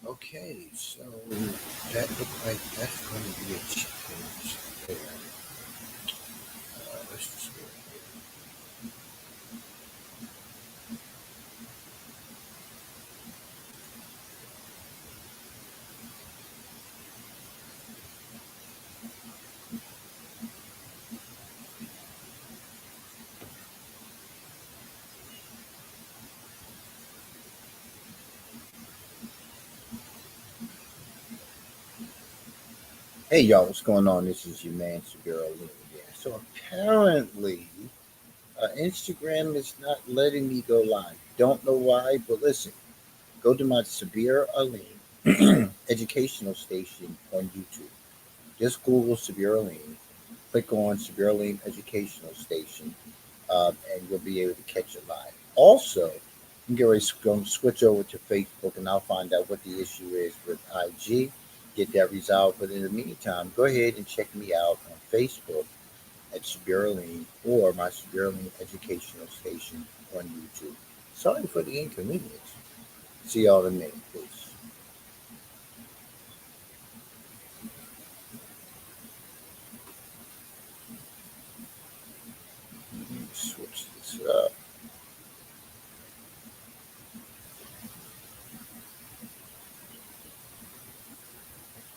Okay, so that looks like that's going to be a change there. Let's just go here. Hey y'all, what's going on? This is your man Sabiro Lee again. So apparently, Instagram is not letting me go live. Don't know why, but listen, go to my Sabir Aline educational station on YouTube. Just Google Sabir Aline, click on Sabir Aline educational station, and you'll be able to catch it live. Also, I'm getting ready to switch over to Facebook, and I'll find out what the issue is with IG. Get that resolved. But in the meantime, go ahead and check me out on Facebook at Spirulina or my Spirulina Educational Station on YouTube. Sorry for the inconvenience. See y'all in a minute, please. Let me switch this up.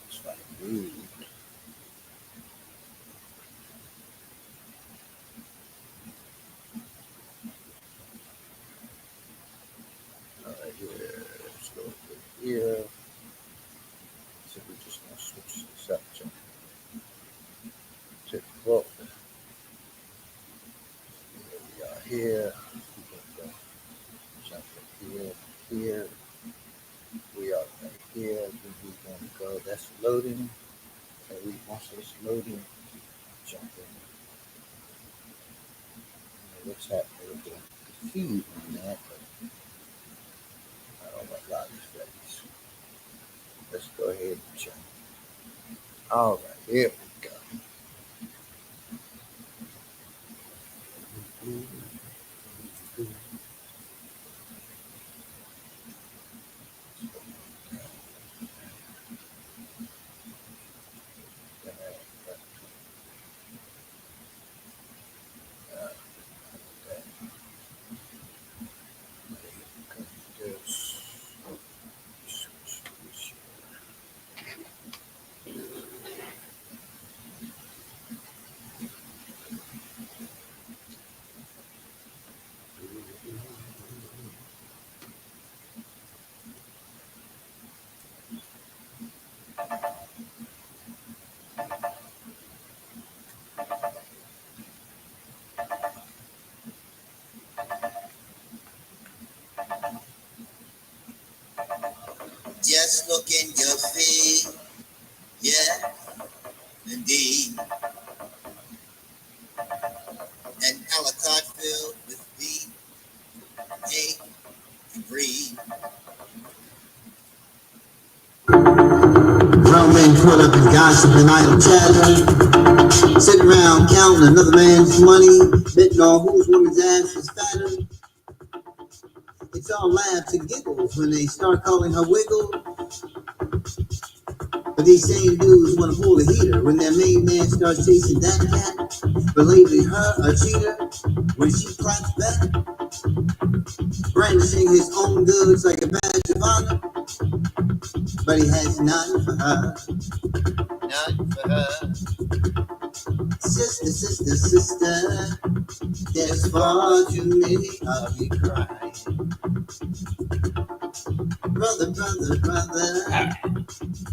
It's like rude. All right, here. Let's go here. So we're just gonna switch this up to book. Here we are here. We're gonna jump here, here. We are right here. We're gonna go. That's loading. And we once it's loading, jump in. What's happening with the feed on that? But I don't want a lot of these things. Let's go ahead and jump. All right, here we go. Just look in your feet, yeah, indeed. An a la carte filled with beef, hate, and greed. Grown men caught up in gossip and idle chatter, sitting around counting another man's money, betting on whose woman's ass is fatter. It's all laughs and giggles when they start calling her wiggle. But these same dudes want to pull the heater when their main man starts chasing that cat, belabeling her a cheater when she claps back, brandishing his own goods like a badge of honor. But he has none for her, none for her. Sister, sister, sister, there's far too many of you crying. Brother, brother, brother,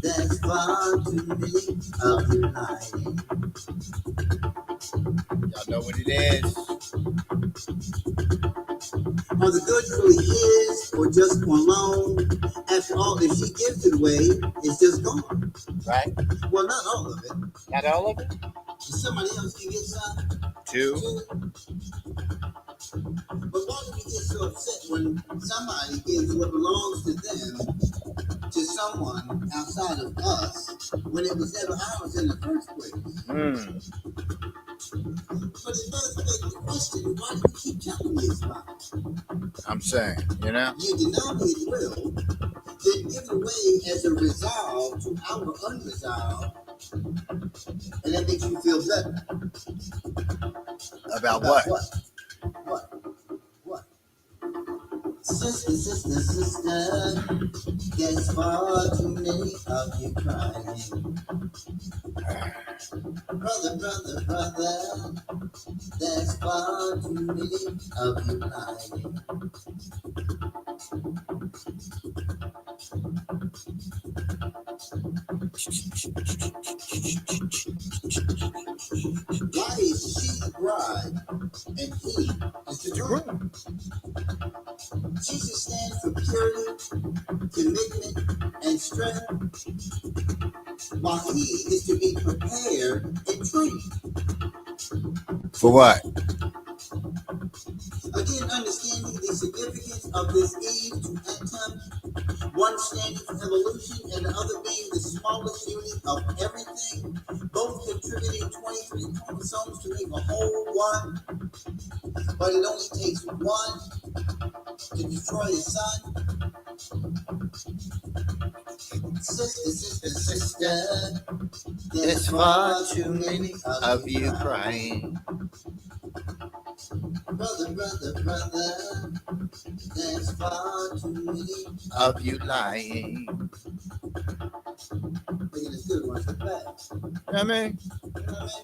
there's far too many of you lying. Y'all know what it is. Are the goods really his or just on loan? After all, if she gives it away, it's just gone. Right? Well, not all of it. Not all of it? Somebody else can get some. Two. But why do we get so upset when somebody gives what belongs to them to someone outside of us when it was never ours in the first place? But it does make the question, why do we keep telling me it's mine? I'm saying, you know? You deny his will, then give taken away as a resolve to our unresolved, and that makes you feel better. About what? What? Sister, sister, sister, there's far too many of you crying. Brother, brother, brother, there's far too many of you crying. Why is she the bride and he is the groom? She should stand for purity, commitment, and strength, while he is to be prepared and trained. For what? Again, understanding the significance of this Eve to Atom, one standing for evolution and the other being the smallest unit of everything, both contributing 23 chromosomes to make a whole one, but it only takes one to destroy the sun. Sister, sister, sister, There's far too many of you crying. Brother, brother, brother, there's far too many Of you lying. making this good one for fast. You know what I mean? You know what I mean?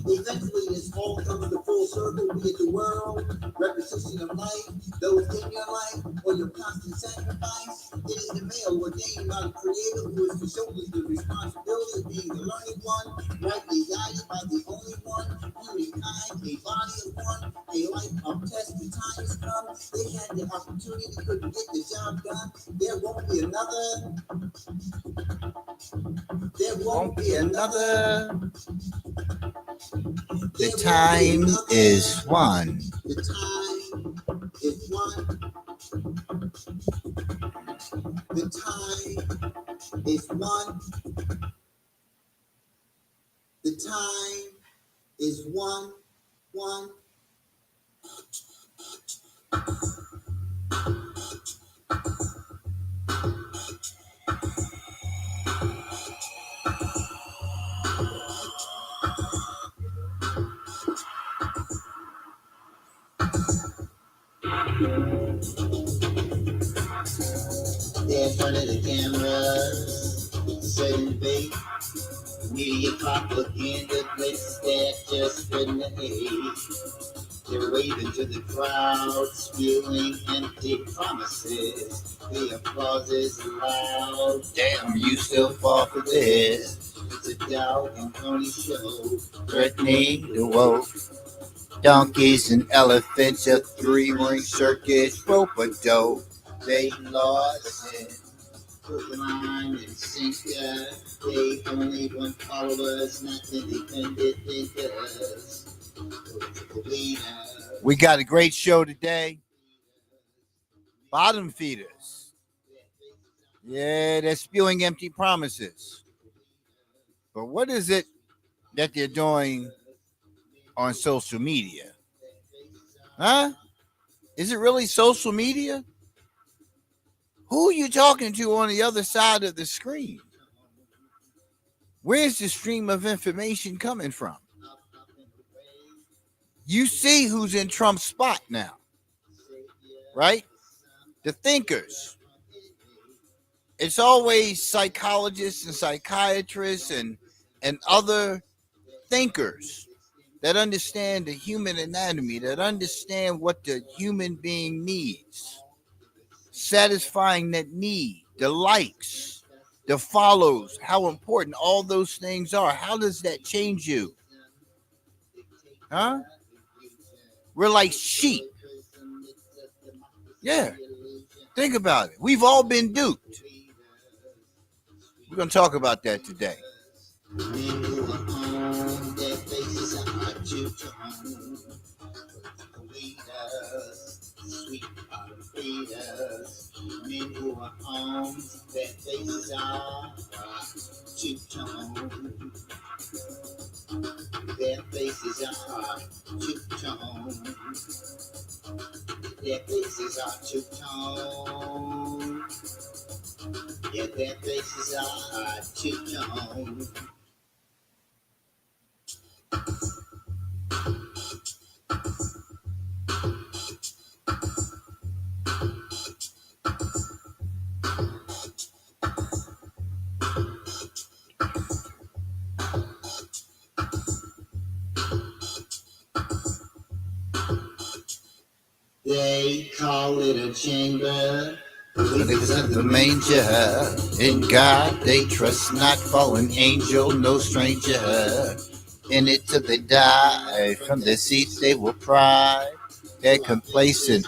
Eventually, this all comes to full circle, be it the world, repetition of life, those in your life, or your constant sacrifice. It is the male ordained by the Creator who is to shoulder the responsibility of being the learning one, rightly guided by the only one, humankind, a body of one, a life of test. The time has come. They had the opportunity, couldn't get the job done. There won't be another. There won't be another. The time is one. The time is one. The time is one. The time is one. There in front of the cameras, setting bait, media propaganda, places that just spreading the hate. They're waving to the crowd, spewing empty promises. The applause is loud. Damn, you still fall for this. It's a dog and pony show. Threatening the woke. Donkeys and elephants, a three-ring circus, rope a dope. They lost it. Put the line and sinker. They only want followers, not independent thinkers. We got a great show today. Bottom feeders. Yeah, they're spewing empty promises. But what is it that they're doing on social media? Huh? Is it really social media? Who are you talking to on the other side of the screen? Where's the stream of information coming from? You see who's in Trump's spot now, right? The thinkers. It's always psychologists and psychiatrists and other thinkers that understand the human anatomy, that understand what the human being needs, satisfying that need, the likes, the follows, how important all those things are. How does that change you? Huh? We're like sheep. Yeah. Think about it. We've all been duped. We're going to talk about that today. Men who are home, their faces are two-tone. Their faces are two-tone. their faces are two-tone. Yeah, their faces are two-tone. They call it a chamber. Believers of the manger, in God they trust, not fallen angel, no stranger. In it till they die, from their seats they will pry. They're complacent.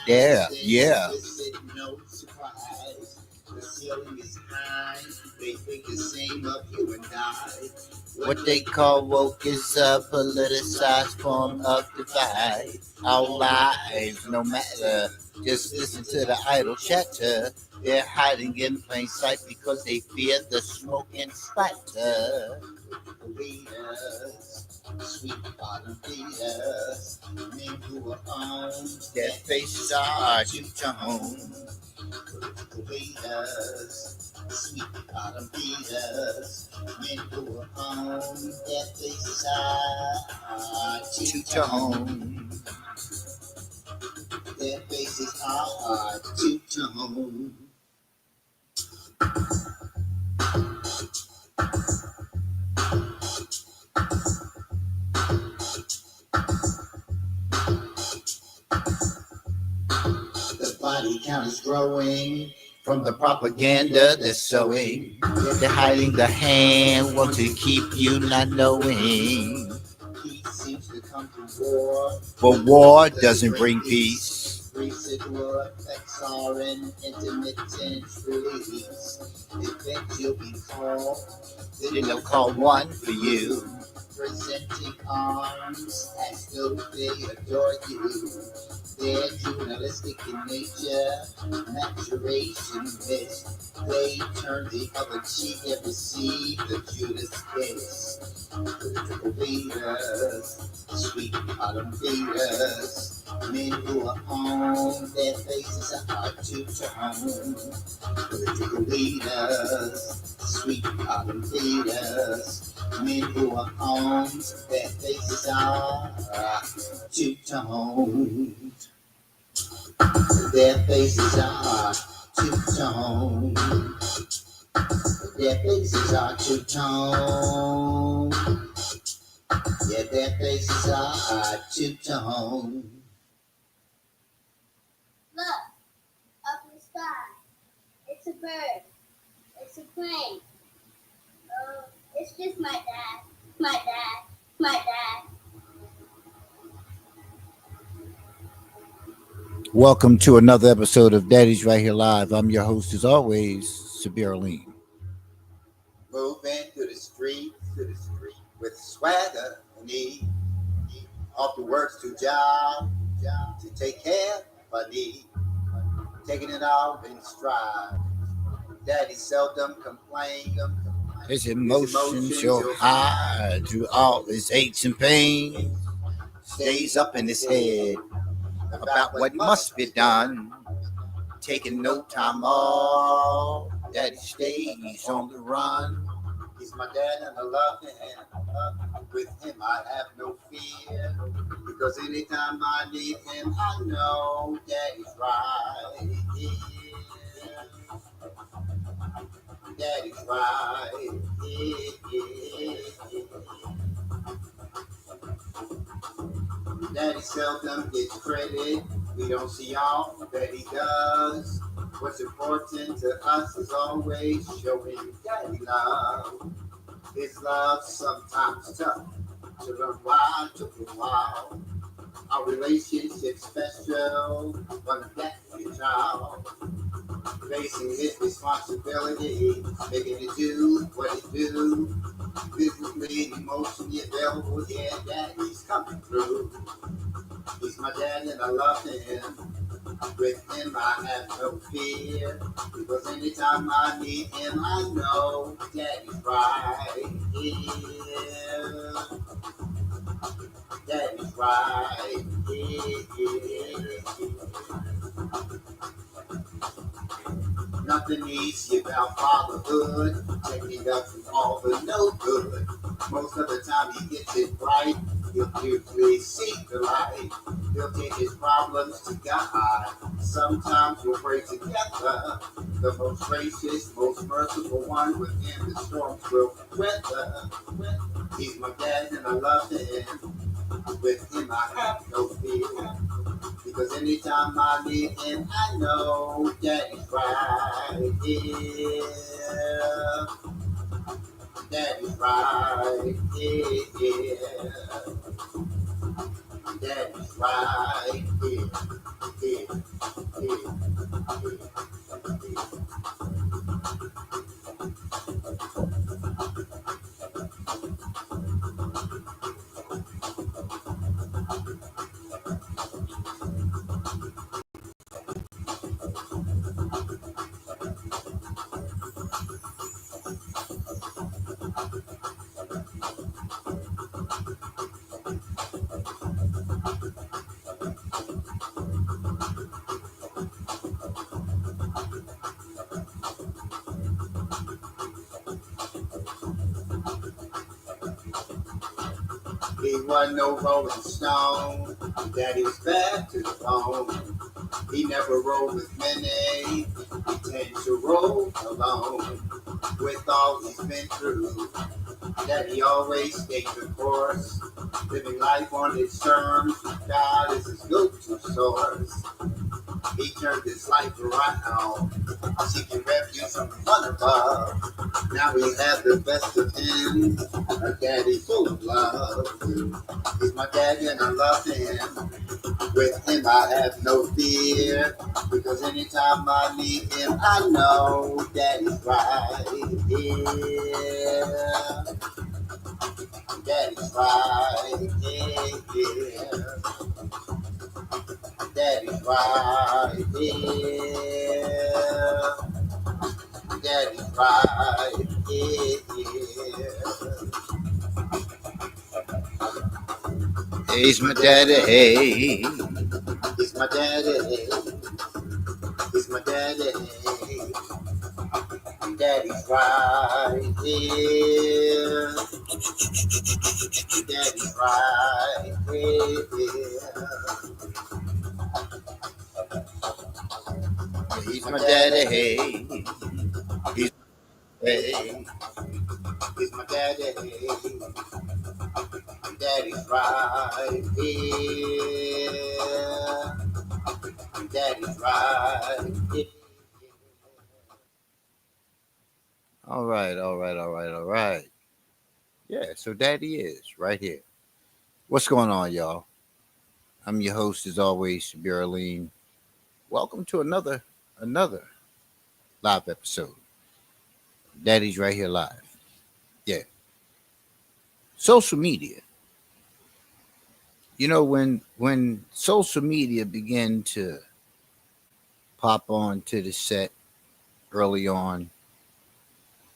Yeah. No surprise. The ceiling is high. They think the same of you and I. What they call woke is a politicized form of divide. Our lives, no matter, just listen to the idle chatter. They're hiding in plain sight because they fear the smoke and splatter. Leaders, sweet bottom feeders, men who are on Their faces are two-tone. political leaders, sweet bottom feeders, men who are on their faces are two-tone. Two-tone. Their faces are two-tone. The body count is growing From the propaganda they're sowing, they're hiding the hand, want to keep you not knowing. Peace seems to come from war, But war doesn't bring peace. residual effects are an intermittent release. Eventually be called, Then they'll call one for you. presenting arms as though they adore you. They're journalistic in nature, maturation missed. They turn the other cheek and receive the Judas kiss. Political leaders, sweet bottom feeders, men who are on their faces are two-tone. Political leaders, sweet bottom feeders, men who are on their faces are two-tone. Their faces are two-tone. Their faces are two-tone. Yeah, their faces are two-tone. Look, up in the sky. It's a bird. It's a plane. It's just my dad. My dad. My dad. Welcome to another episode of Daddy's Right Here Live. I'm your host, as always, Sabir Aline. Moving through the street with swagger and ease. Off the works to job to take care of need. Taking it all in stride. Daddy seldom complain. His emotions show high through all his aches and pains. Stays up in his head about what must be done. Taking no time off, Daddy stays on the run. He's my dad and I love him. With him I have no fear. Because anytime I need him, I know Daddy's right here. Daddy's right here. Daddy seldom gets credit. We don't see all that he does. What's important to us is always showing Daddy love. His love sometimes tough to learn why took a while. Our relationship special, one of that child. Facing his responsibility, making it do what it do. Physically and emotionally available, yeah, Daddy's coming through. He's my dad and I love him. With him I have no fear. Because anytime I need him, I know Daddy's right here. Daddy's right here. Nothing easy about fatherhood, taking up from all the no good. Most of the time he gets it right, he'll usually seek the light. He'll take his problems to God. Sometimes we'll pray together. The most gracious, most merciful one within the storms will weather. He's my dad and I love him. With him I have no fear. Because anytime I need him, I know Daddy's right here. Daddy's right here. Daddy's right here. Here, here, here. He wasn't no rolling stone. Daddy was bad to the bone. He never rolled with many. He tends to roll alone. With all he's been through, Daddy always stayed the course. Living life on his terms. God is his go-to source. He turned his life around, seeking refuge from the one above. Now we have the best of him, a daddy full of love. He's my daddy and I love him. With him I have no fear, because anytime I need him, I know daddy's right here. Daddy's right here. Daddy's right here. Daddy's right here. He's my daddy, hey. He's my daddy. He's my daddy. Daddy's right here. Daddy's right here. He's my daddy, hey. He's hey. He's my daddy. Daddy's right here. Daddy's right here. All right, all right, all right, all right. Yeah, so daddy is right here. What's going on, y'all? I'm your host, as always, Shabir. Welcome to another live episode. Daddy's right here live. Yeah. Social media. You know, when social media began to pop on to the set early on,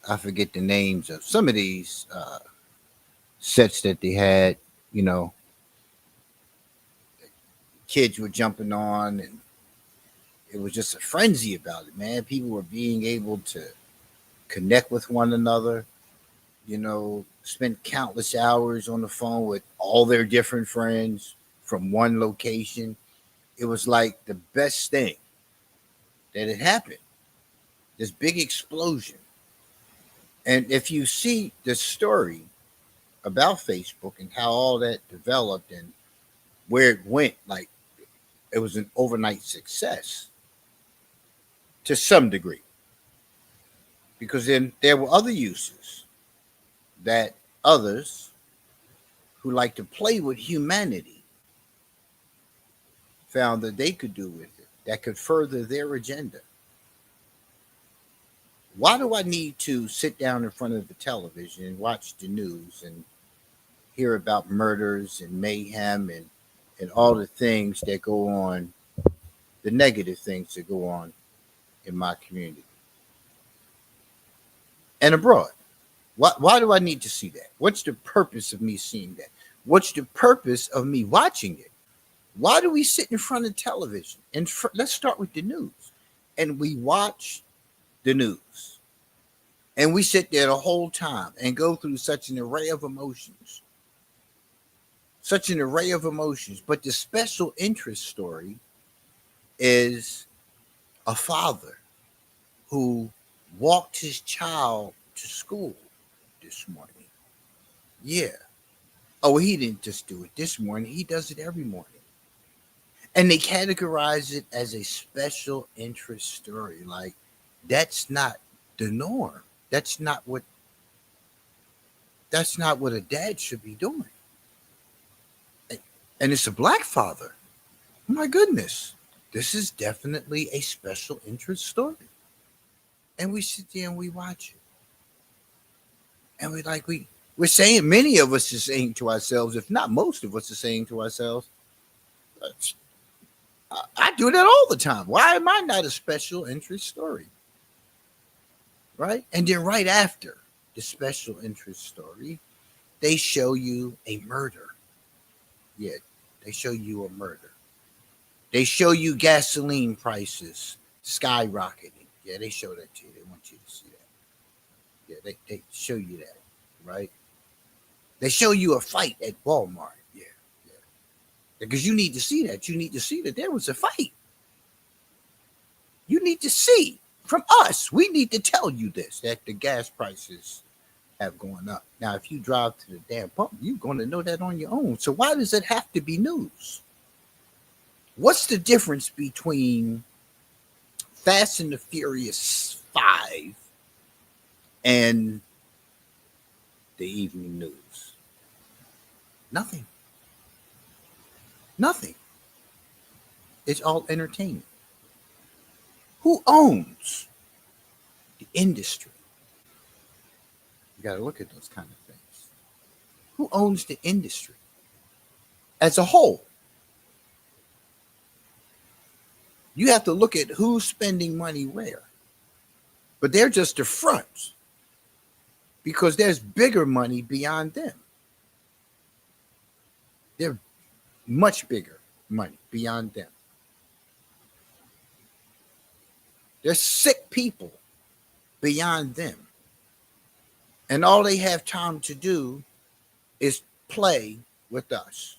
I forget the names of some of these sets that they had. You know, kids were jumping on, and it was just a frenzy about it, man. People were being able to connect with one another, you know, spend countless hours on the phone with all their different friends from one location. It was like the best thing that had happened. This big explosion. And if you see the story about Facebook and how all that developed and where it went, like it was an overnight success to some degree. Because then there were other uses that others who like to play with humanity found that they could do with it that could further their agenda. Why do I need to sit down in front of the television and watch the news and hear about murders and mayhem and all the things that go on, the negative things that go on in my community and abroad? Why do I need to see that? What's the purpose of me seeing that? What's the purpose of me watching it? Why do we sit in front of television? And let's start with the news. And we watch the news. And we sit there the whole time and go through such an array of emotions. Such an array of emotions. But the special interest story is a father who walked his child to school this morning. Yeah. Oh, he didn't just do it this morning. He does it every morning. And they categorize it as a special interest story. Like, that's not the norm. That's not what a dad should be doing. And it's a black father. My goodness. This is definitely a special interest story. And we sit there and we watch it. And we're saying, many of us are saying to ourselves, if not most of us are saying to ourselves, I do that all the time. Why am I not a special interest story? Right? And then right after the special interest story, they show you a murder. Yeah, they show you a murder. They show you gasoline prices skyrocketing. Yeah, they show that to you. They want you to see that. Yeah, they show you that, right? They show you a fight at Walmart. Yeah. Because you need to see that. You need to see that there was a fight. You need to see from us. We need to tell you this, that the gas prices have gone up. Now, if you drive to the damn pump, you're going to know that on your own. So why does it have to be news? What's the difference between Fast and the Furious 5 and the evening news? Nothing. Nothing. It's all entertainment. Who owns the industry? You got to look at those kind of things. Who owns the industry as a whole? You have to look at who's spending money where. But they're just the front, because there's bigger money beyond them. They're much bigger money beyond them. There's sick people beyond them. And all they have time to do is play with us.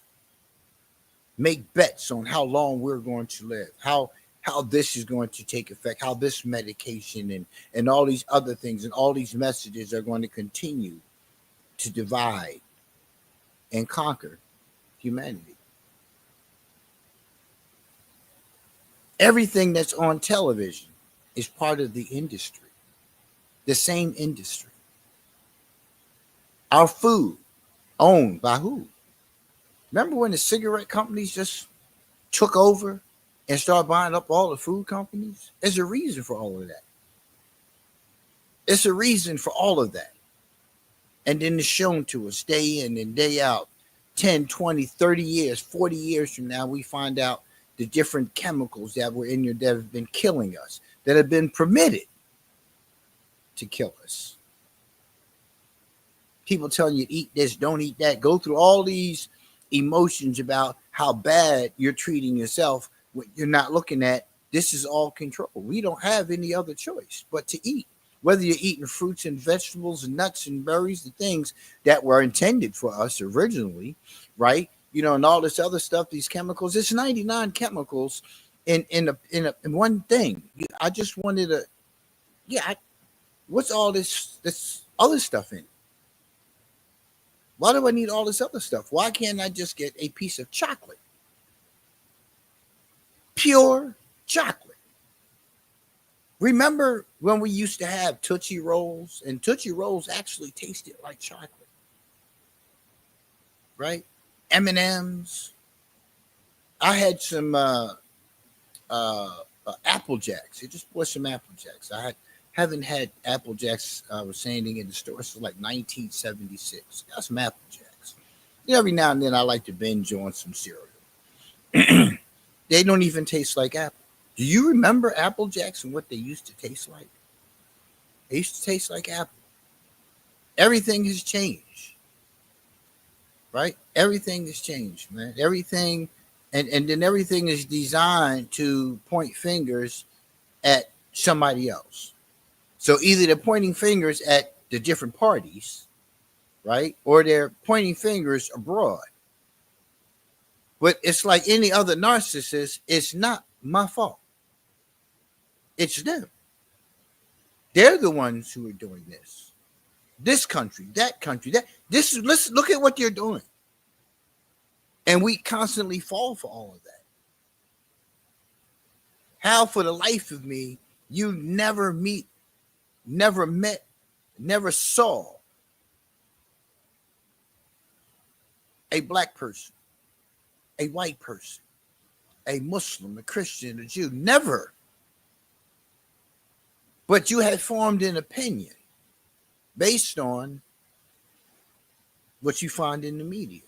Make bets on how long we're going to live, how this is going to take effect, how this medication and all these other things and all these messages are going to continue to divide and conquer humanity. Everything that's on television is part of the industry, the same industry. Our food, owned by who? Remember when the cigarette companies just took over and started buying up all the food companies? There's a reason for all of that. It's a reason for all of that. And then it's shown to us day in and day out. 10, 20, 30 years, 40 years from now, we find out the different chemicals that were in there that have been killing us, that have been permitted to kill us. People telling you, eat this, don't eat that. Go through all these emotions about how bad you're treating yourself when you're not looking at this is all control. We don't have any other choice but to eat. Whether you're eating fruits and vegetables and nuts and berries, the things that were intended for us originally, right? And all this other stuff, these chemicals. It's 99 chemicals in one thing. I just wanted to, what's all this other stuff in? Why do I need all this other stuff? Why can't I just get a piece of chocolate? Pure chocolate. Remember when we used to have Tootsie Rolls, and Tootsie Rolls actually tasted like chocolate, right? M&Ms. I had some Apple Jacks. It just was some Apple Jacks. Haven't had Apple Jacks, I was saying, in the store since like 1976. Got some Apple Jacks. Every now and then I like to binge on some cereal. They don't even taste like apple. Do you remember Apple Jacks and what they used to taste like? They used to taste like apple. Everything has changed. Right? Everything has changed, man. Everything, and then everything is designed to point fingers at somebody else. So either they're pointing fingers at the different parties, right? Or they're pointing fingers abroad. But it's like any other narcissist, it's not my fault. It's them. They're the ones who are doing this. This country, that. This is, let's look at what they're doing. And we constantly fall for all of that. How for the life of me, you never met, never saw a black person, a white person, a Muslim, a Christian, a Jew. Never. But you had formed an opinion based on what you find in the media.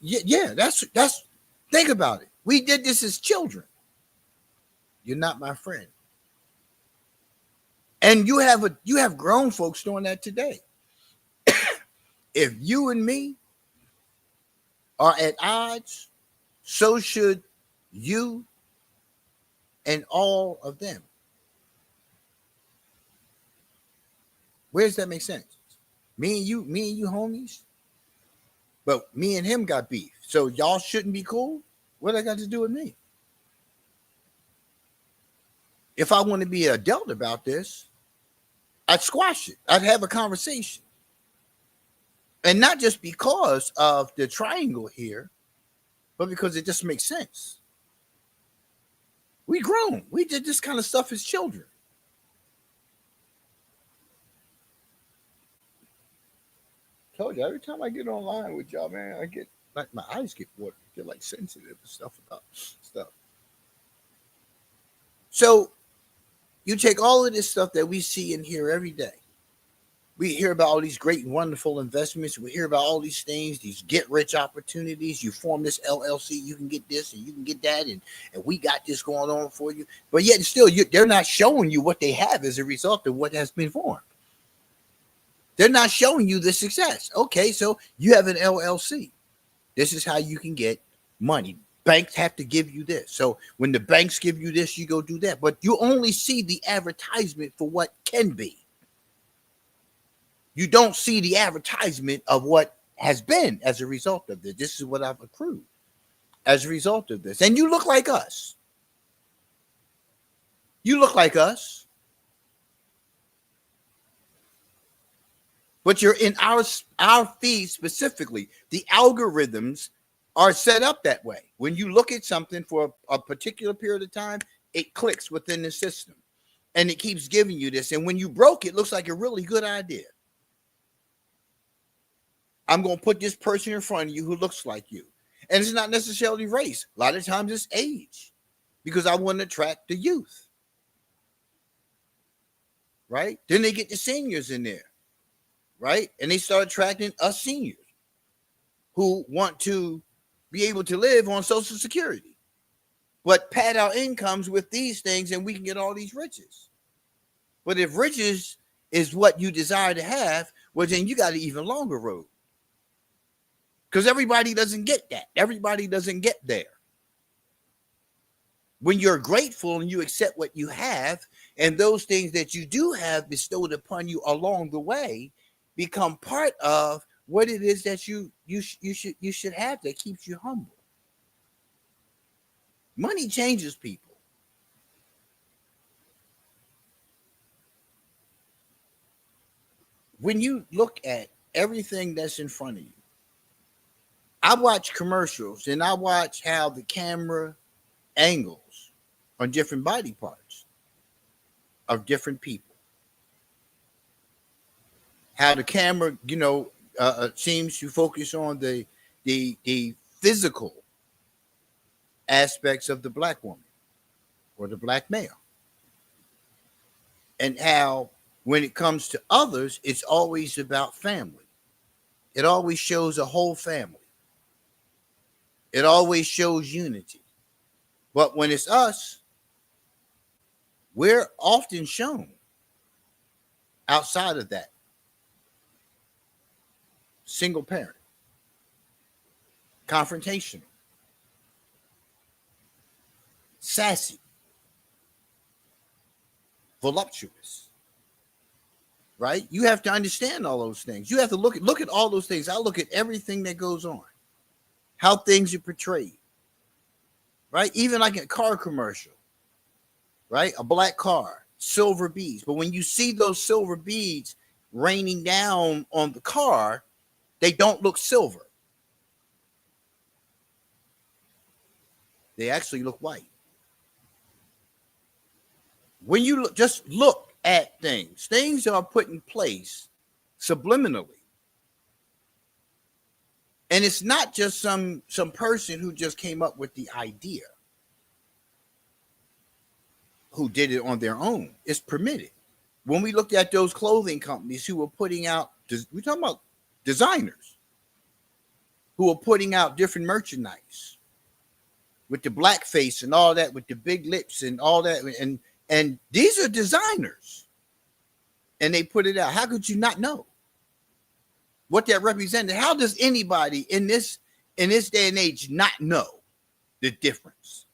Yeah, that's think about it. We did this as children. You're not my friend. And you have grown folks doing that today. If you and me are at odds, so should you and all of them. Where does that make sense? Me and you homies, but me and him got beef. So y'all shouldn't be cool? What I got to do with me? If I want to be an adult about this, I'd squash it. I'd have a conversation. And not just because of the triangle here, but because it just makes sense. We grown. We did this kind of stuff as children. Told you, every time I get online with y'all, man, I get like my eyes get watery. I get like sensitive and stuff about stuff. So you take all of this stuff that we see and hear every day. We hear about all these great and wonderful investments. We hear about all these things, these get rich opportunities. You form this LLC, you can get this and you can get that, and we got this going on for you. But yet still, they're not showing you what they have as a result of what has been formed. They're not showing you the success. Okay, so you have an LLC. This is how you can get money. Banks have to give you this. So when the banks give you this, you go do that. But you only see the advertisement for what can be. You don't see the advertisement of what has been as a result of this. This is what I've accrued as a result of this. And you look like us. You look like us. But you're in our feed specifically. The algorithms are set up that way. When you look at something for a particular period of time, it clicks within the system. And it keeps giving you this. And when you broke, it looks like a really good idea. I'm going to put this person in front of you who looks like you. And it's not necessarily race. A lot of times it's age. Because I want to attract the youth. Right? Then they get the seniors in there. Right? And they start attracting us seniors who want to be able to live on Social Security, but pad our incomes with these things and we can get all these riches. But if riches is what you desire to have, well, then you got an even longer road. Because everybody doesn't get that. Everybody doesn't get there. When you're grateful and you accept what you have, and those things that you do have bestowed upon you along the way become part of what it is that you should have that keeps you humble. Money changes people. When you look at everything that's in front of you, I watch commercials and I watch how the camera angles on different body parts of different people. How the camera, seems to focus on the physical aspects of the black woman or the black male. And how when it comes to others, it's always about family. It always shows a whole family. It always shows unity. But when it's us, we're often shown outside of that. Single parent, confrontational, sassy, voluptuous, right? You have to understand all those things. You have to look at all those things. I look at everything that goes on, how things are portrayed, right? Even like a car commercial, right? A black car, silver beads. But when you see those silver beads raining down on the car, they don't look silver. They actually look white. When you just look at things are put in place subliminally. And it's not just some person who just came up with the idea, who did it on their own. It's permitted. When we looked at those clothing companies who were putting out, we're talking about designers who were putting out different merchandise with the black face and all that, with the big lips and all that. And these are designers. And they put it out. How could you not know what that represented? How does anybody in this day and age not know the difference?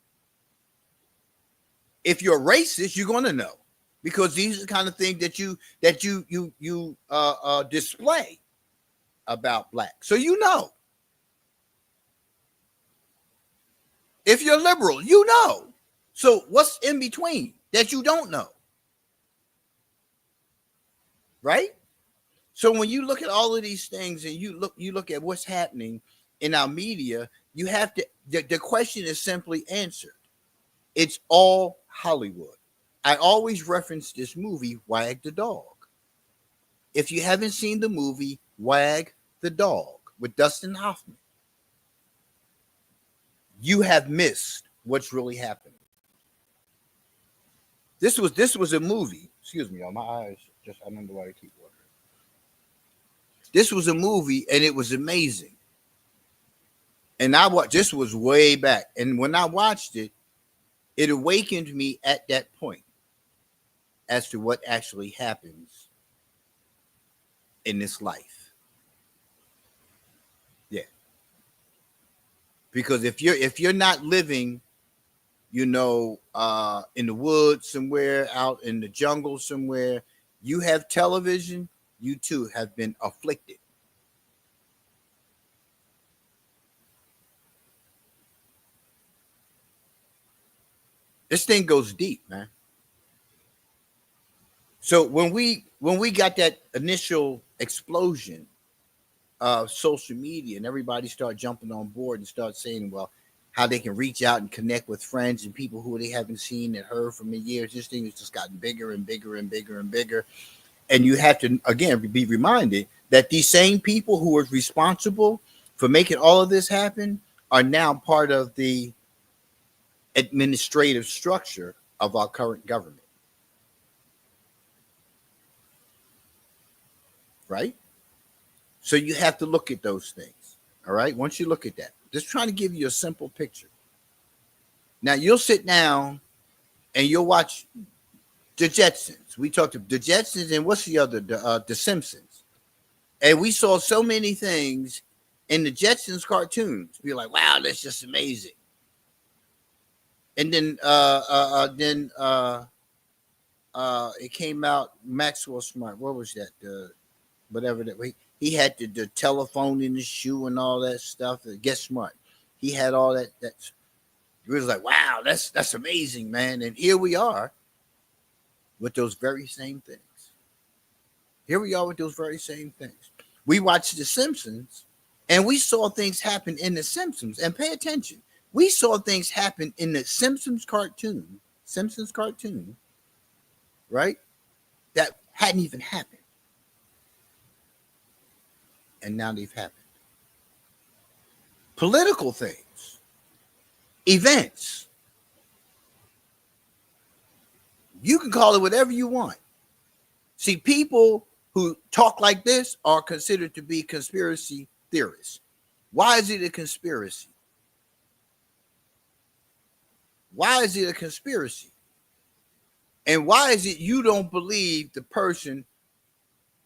If you're racist, you're going to know, because these are the kind of things that you display about black. So you know. If you're liberal, you know. So what's in between that you don't know? Right? So when you look at all of these things and you look at what's happening in our media, you have to, the question is simply answered. It's all Hollywood. I always reference this movie, Wag the Dog. If you haven't seen the movie Wag the Dog with Dustin Hoffman, you have missed what's really happening. This was a movie. Excuse me, y'all. My eyes just, I don't know why I keep watering. This was a movie, and it was amazing. And this was way back. And when I watched it, it awakened me at that point as to what actually happens in this life. Yeah. Because if you're not living, in the woods somewhere, out in the jungle somewhere, you have television, you too have been afflicted. This thing goes deep, man. So when we got that initial explosion of social media and everybody started jumping on board and start saying, well, how they can reach out and connect with friends and people who they haven't seen and heard from in years, this thing has just gotten bigger and bigger and bigger and bigger. And you have to, again, be reminded that these same people who were responsible for making all of this happen are now part of the administrative structure of our current government. Right? So you have to look at those things. All right? Once you look at that, just trying to give you a simple picture. Now you'll sit down and you'll watch the Jetsons. We talked about the Jetsons and what's the other? The Simpsons. And we saw so many things in the Jetsons cartoons. We were like, wow, that's just amazing. And then it came out, Maxwell Smart. What was that? Whatever that he had the telephone in his shoe and all that stuff. Get Smart. He had all that. It was like, wow, that's amazing, man. And here we are with those very same things. Here we are with those very same things. We watched The Simpsons, and we saw things happen in The Simpsons. And pay attention. We saw things happen in the Simpsons cartoon, right? That hadn't even happened. And now they've happened. Political things, events. You can call it whatever you want. See, people who talk like this are considered to be conspiracy theorists. Why is it a conspiracy? Why is it a conspiracy? And why is it you don't believe the person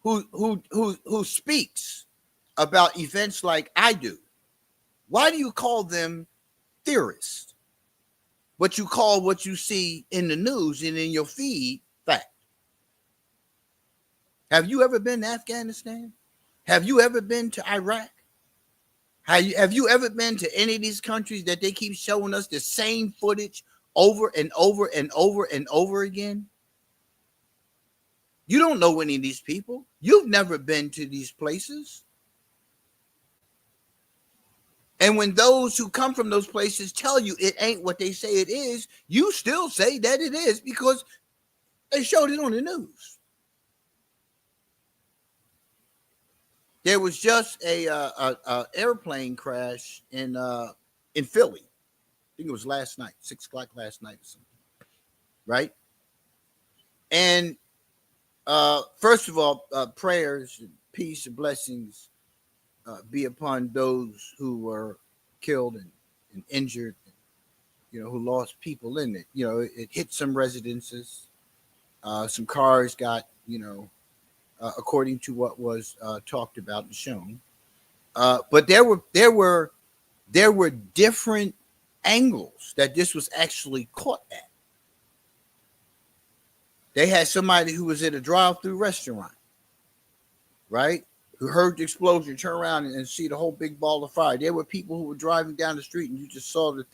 who speaks about events like I do? Why do you call them theorists? But you call what you see in the news and in your feed facts. Have you ever been to Afghanistan? Have you ever been to Iraq? Have you ever been to any of these countries that they keep showing us the same footage over and over and over and over again? You don't know any of these people. You've never been to these places. And when those who come from those places tell you it ain't what they say it is, you still say that it is because they showed it on the news. There was just a airplane crash in Philly. I think it was last night, 6 o'clock last night or something, right? And first of all, prayers, peace, and blessings be upon those who were killed and injured, who lost people in it. It hit some residences. Some cars got, according to what was talked about and shown. But there were different angles that this was actually caught at. They had somebody who was at a drive-through restaurant, right? Who heard the explosion, turn around and see the whole big ball of fire. There were people who were driving down the street, and you just saw that.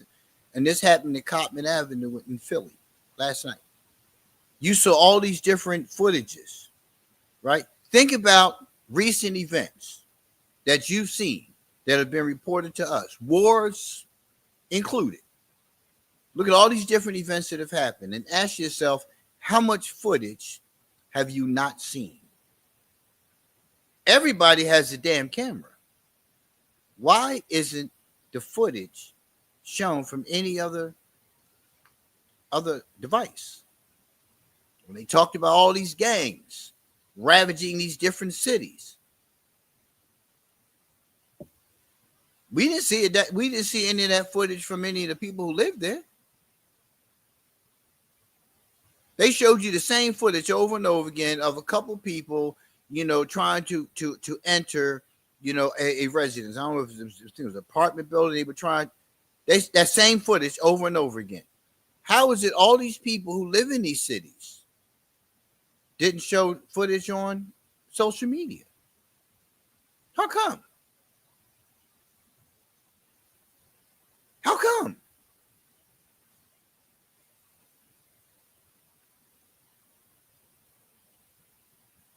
And this happened in Cottman Avenue in Philly last night. You saw all these different footages, right? Think about recent events that you've seen that have been reported to us, wars included. Look at all these different events that have happened and ask yourself, how much footage have you not seen? Everybody has a damn camera. Why isn't the footage shown from any other device? When they talked about all these gangs ravaging these different cities, we didn't see it. We didn't see any of that footage from any of the people who lived there. They showed you the same footage over and over again of a couple people, trying to enter, a residence. I don't know if it was an apartment building. They were trying that same footage over and over again. How is it all these people who live in these cities didn't show footage on social media? How come? How come?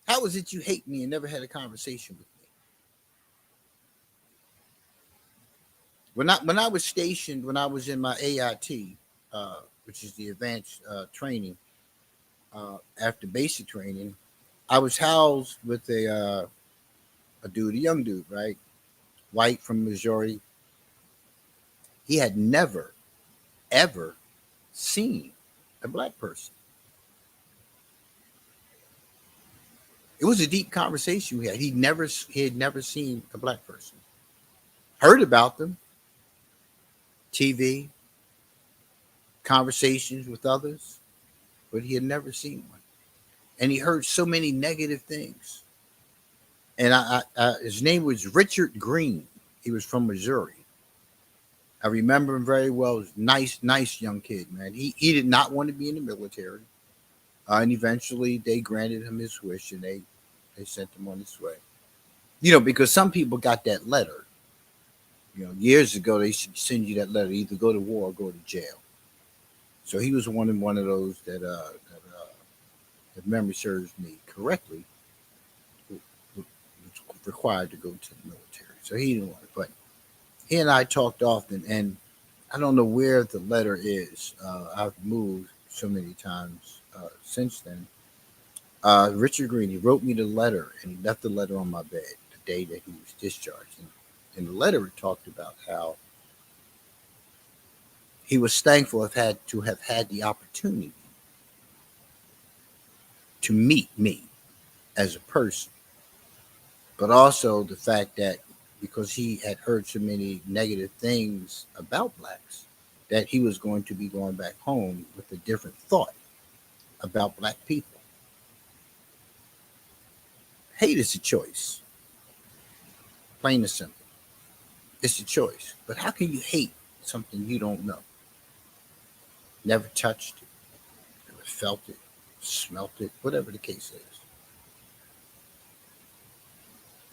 How is it you hate me and never had a conversation with me? When I was stationed, when I was in my AIT, which is the advanced training, after basic training, I was housed with a dude, a young dude, right, white from Missouri. He had never, ever seen a black person. It was a deep conversation we had. He had never seen a black person. Heard about them, TV, conversations with others, but he had never seen one. And he heard so many negative things. And his name was Richard Green. He was from Missouri. I remember him very well. He was a nice young kid, man. He did not want to be in the military. And eventually they granted him his wish and they sent him on his way. Because some people got that letter. Years ago they should send you that letter, either go to war or go to jail. So he was one of those that if memory serves me correctly, was required to go to the military. So he didn't want it. But he and I talked often, and I don't know where the letter is. I've moved so many times since then. Richard Green, he wrote me the letter, and he left the letter on my bed the day that he was discharged. And in the letter, it talked about how he was thankful to have had the opportunity to meet me as a person, but also the fact that because he had heard so many negative things about blacks, that he was going to be going back home with a different thought about black people. Hate is a choice, plain and simple. It's a choice. But how can you hate something you don't know? Never touched it, never felt it, smelt it, whatever the case is.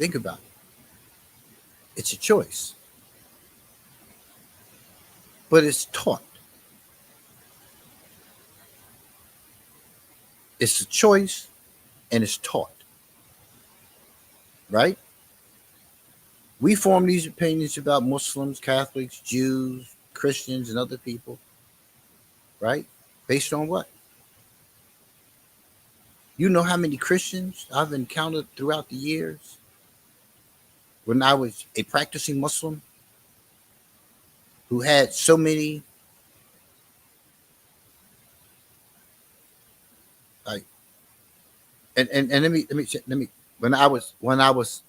Think about it. It's a choice, but it's taught. It's a choice and it's taught, right? We form these opinions about Muslims, Catholics, Jews, Christians, and other people, right? Based on what? You know how many Christians I've encountered throughout the years when I was a practicing Muslim who had so many, like, and let me when I was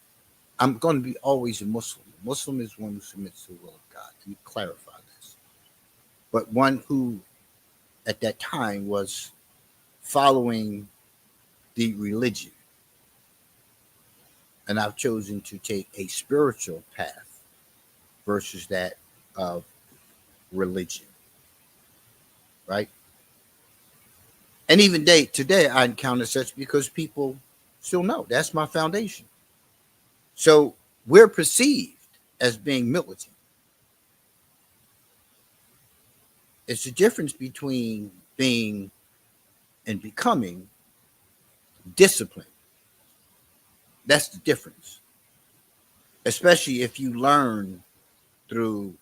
I'm going to be always a Muslim. Muslim is one who submits to the will of God. Let me clarify this. But one who at that time was following the religion, and I've chosen to take a spiritual path versus that of religion, right? And even today, I encounter such because people still know that's my foundation. So we're perceived as being militant. It's the difference between being and becoming disciplined. That's the difference, especially if you learn through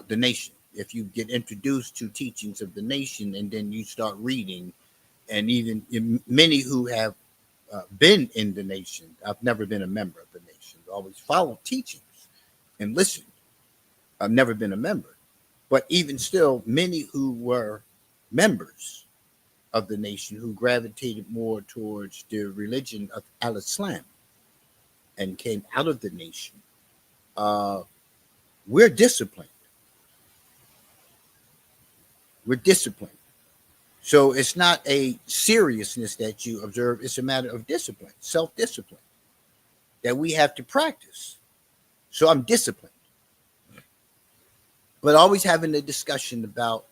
the nation. If you get introduced to teachings of the nation and then you start reading, and even many who have been in the nation, I've never been a member of the nation, always followed teachings and listened. I've never been a member. But even still, many who were members of the nation who gravitated more towards the religion of Al Islam and came out of the nation, uh, we're disciplined. We're disciplined. So it's not a seriousness that you observe, it's a matter of discipline, self discipline that we have to practice. So I'm disciplined, but always having a discussion about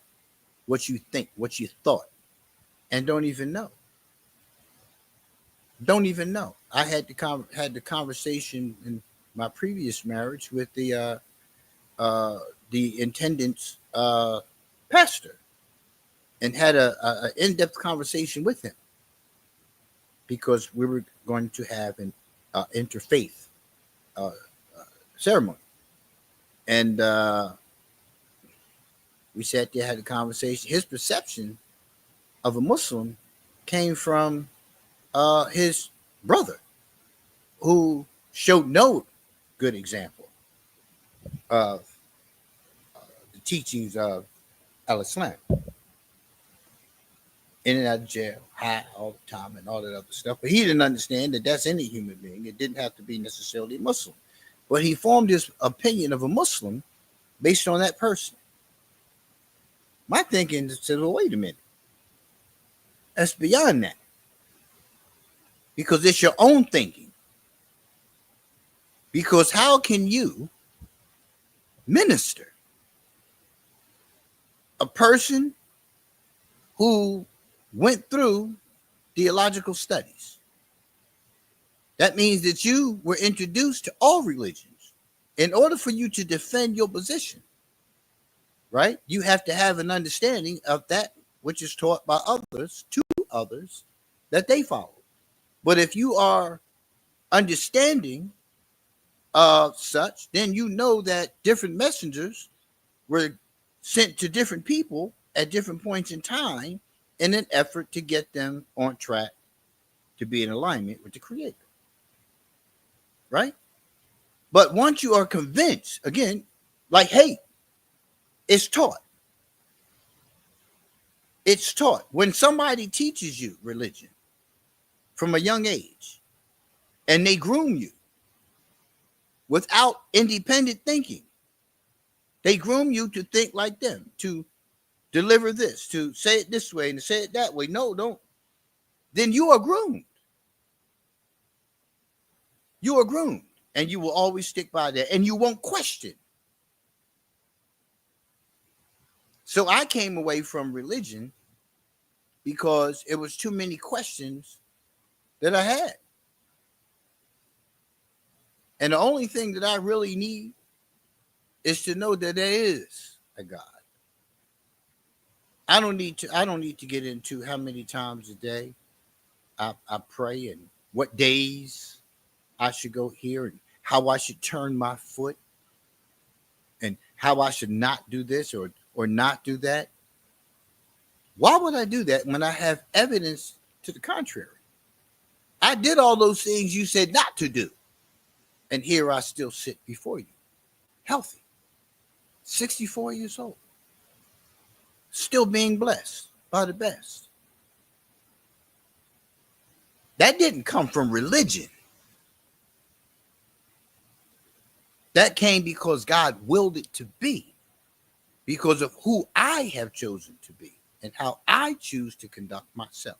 what you think, what you thought, and don't even know. Don't even know. I had the conversation in my previous marriage with the intendant's pastor, and had a in-depth conversation with him because we were going to have an interfaith uh, ceremony, and we sat there, had a conversation. His perception of a Muslim came from his brother, who showed no good example of the teachings of Al Islam. In and out of jail, high all the time, and all that other stuff. But he didn't understand that that's any human being. It didn't have to be necessarily a Muslim. But he formed his opinion of a Muslim based on that person. My thinking said, well, wait a minute. That's beyond that. Because it's your own thinking. Because how can you minister a person who went through theological studies? That means that you were introduced to all religions. In order for you to defend your position, right, you have to have an understanding of that which is taught by others to others that they follow. But if you are understanding of such, then you know that different messengers were sent to different people at different points in time in an effort to get them on track to be in alignment with the Creator. Right? But once you are convinced, again, like hate, it's taught. It's taught. When somebody teaches you religion from a young age and they groom you without independent thinking, they groom you to think like them, to deliver this, to say it this way and to say it that way. No, don't. Then you are groomed. You are groomed. And you will always stick by that. And you won't question. So I came away from religion because it was too many questions that I had. And the only thing that I really need is to know that there is a God. I don't need to get into how many times a day I pray and what days I should go here and how I should turn my foot and how I should not do this or not do that. Why would I do that when I have evidence to the contrary? I did all those things you said not to do. And here I still sit before you, healthy, 64 years old, still being blessed by the best. That didn't come from religion. That came because God willed it to be, because of who I have chosen to be and how I choose to conduct myself.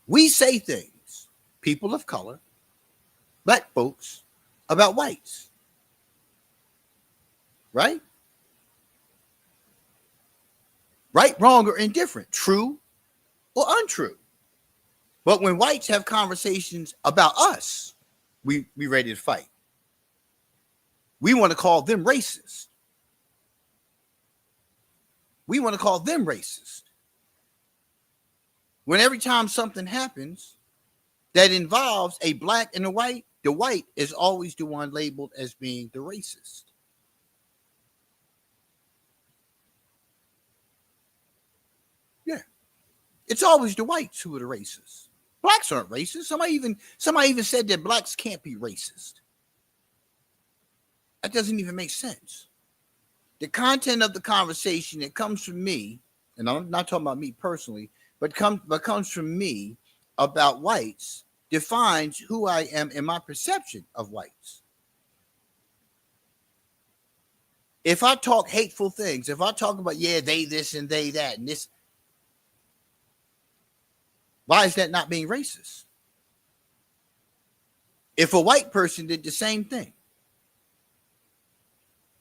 We say things, people of color, black folks, about whites, right? Right, wrong, or indifferent, true or untrue. But when whites have conversations about us, we ready to fight. We want to call them racist. We want to call them racist. When every time something happens that involves a black and a white, the white is always the one labeled as being the racist. Yeah. It's always the whites who are the racists. Blacks aren't racist. Somebody even said that blacks can't be racist. That doesn't even make sense. The content of the conversation that comes from me, and I'm not talking about me personally, but comes from me about whites defines who I am in my perception of whites. If I talk hateful things, if I talk about, yeah, they this and they that and this, why is that not being racist? If a white person did the same thing,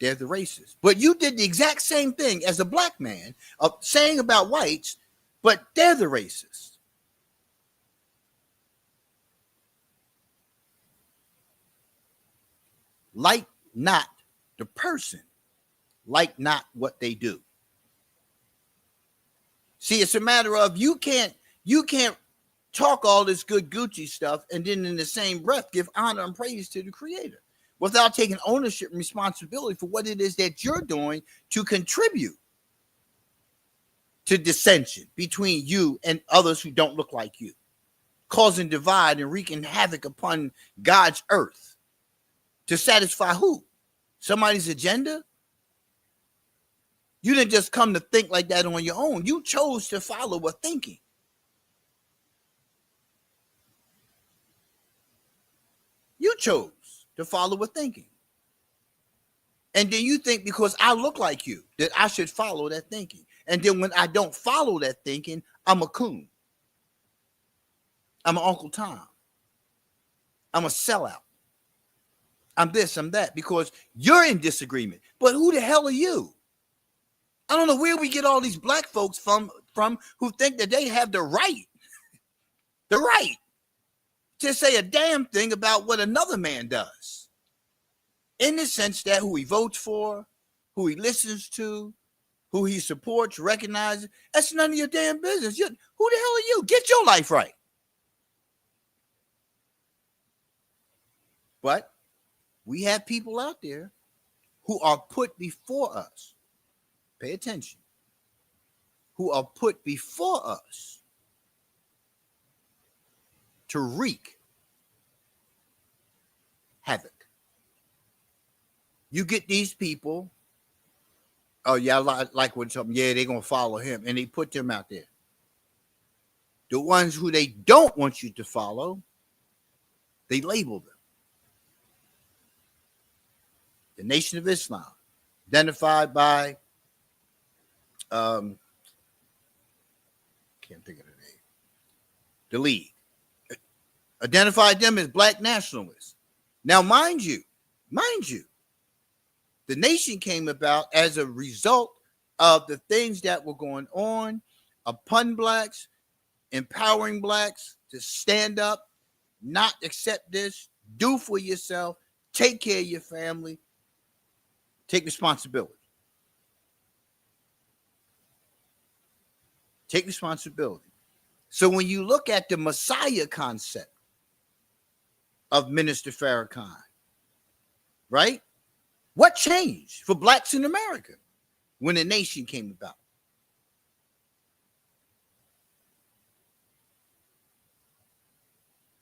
they're the racist. But you did the exact same thing as a black man of saying about whites, but they're the racist. Like not the person, like not what they do. See, it's a matter of you can't talk all this good Gucci stuff and then in the same breath give honor and praise to the creator without taking ownership and responsibility for what it is that you're doing to contribute to dissension between you and others who don't look like you, causing divide and wreaking havoc upon God's earth to satisfy who? Somebody's agenda? You didn't just come to think like that on your own. You chose to follow a thinking. You chose to follow a thinking. And then you think because I look like you that I should follow that thinking. And then when I don't follow that thinking, I'm a coon. I'm an Uncle Tom. I'm a sellout. I'm this, I'm that, because you're in disagreement. But who the hell are you? I don't know where we get all these black folks from who think that they have the right to say a damn thing about what another man does. In the sense that who he votes for, who he listens to, who he supports, recognizes, that's none of your damn business. Who the hell are you? Get your life right. But we have people out there who are put before us. Pay attention. Who are put before us to wreak havoc. You get these people, oh yeah, like when something, yeah, they're gonna follow him, and they put them out there. The ones who they don't want you to follow, they label them. The Nation of Islam, identified by can't think of the name. The League. Identified them as black nationalists. Now, mind you, the nation came about as a result of the things that were going on upon blacks empowering blacks to stand up, not accept this, do for yourself, take care of your family, take responsibility. Take responsibility. So when you look at the Messiah concept of Minister Farrakhan, right? What changed for blacks in America when the nation came about?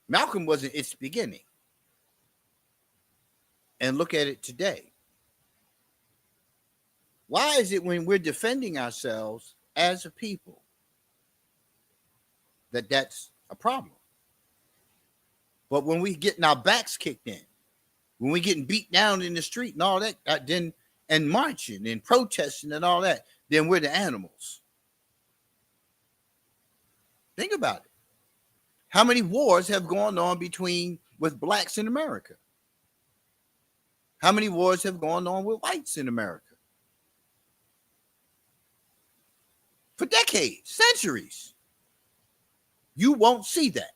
Malcolm was in its beginning. And look at it today. Why is it when we're defending ourselves as a people that that's a problem? But when we getting our backs kicked in, when we getting beat down in the street and all that, then and marching and protesting and all that, then we're the animals. Think about it. How many wars have gone on with blacks in America? How many wars have gone on with whites in America? For decades, centuries. You won't see that.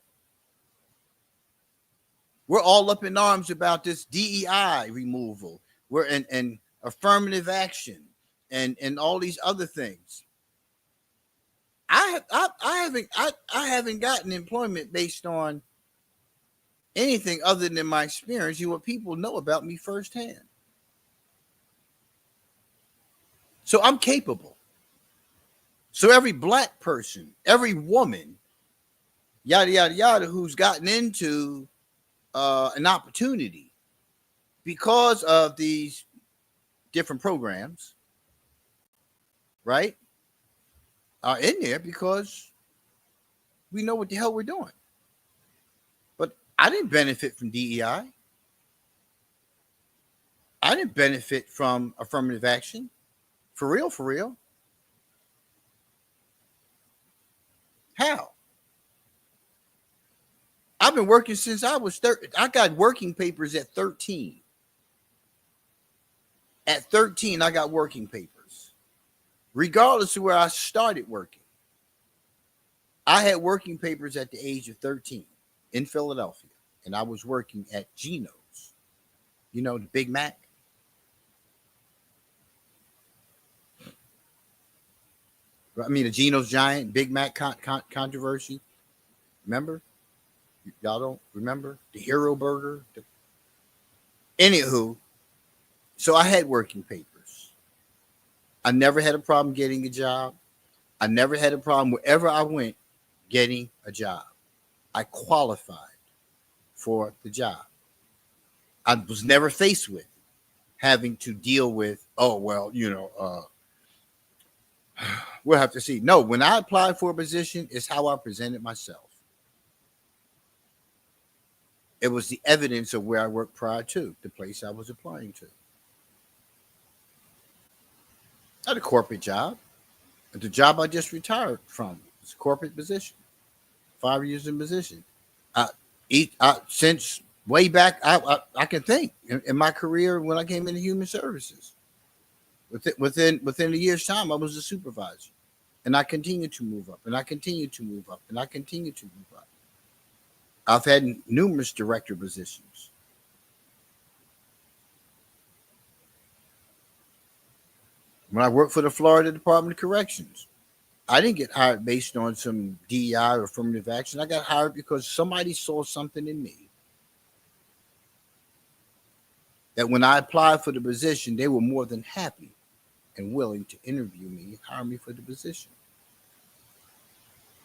We're all up in arms about this DEI removal. We're in affirmative action and all these other things. I haven't gotten employment based on anything other than my experience. What people know about me firsthand. So I'm capable. So every black person, every woman, yada yada yada, who's gotten into an opportunity because of these different programs, right, are in there because we know what the hell we're doing. But I didn't benefit from DEI. I didn't benefit from affirmative action. For real, for real. How? I've been working since I was 13. I got working papers at 13. At 13, I got working papers. Regardless of where I started working. I had working papers at the age of 13 in Philadelphia. And I was working at Geno's. You know, the Big Mac. I mean, the Geno's Giant, Big Mac controversy. Remember? Y'all don't remember? The Hero Burger? Anywho, so I had working papers. I never had a problem getting a job. I never had a problem wherever I went getting a job. I qualified for the job. I was never faced with having to deal with, oh, well, we'll have to see. No, when I applied for a position, it's how I presented myself. It was the evidence of where I worked prior to the place I was applying to. I had a corporate job. The job I just retired from was a corporate position. 5 years in position. Since way back, I can think in my career when I came into human services. Within a year's time, I was a supervisor. And I continued to move up, and I continued to move up, and I continued to move up. I've had numerous director positions. When I worked for the Florida Department of Corrections, I didn't get hired based on some DEI or affirmative action. I got hired because somebody saw something in me that when I applied for the position, they were more than happy and willing to interview me and hire me for the position.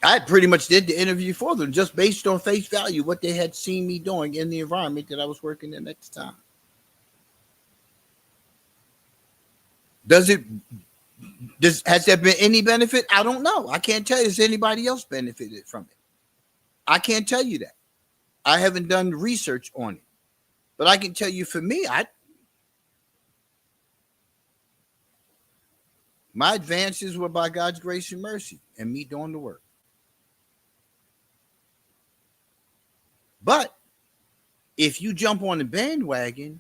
I pretty much did the interview for them just based on face value, what they had seen me doing in the environment that I was working in at the time. Has there been any benefit? I don't know. I can't tell you if anybody else benefited from it. I can't tell you that. I haven't done research on it. But I can tell you for me, my advances were by God's grace and mercy and me doing the work. But if you jump on the bandwagon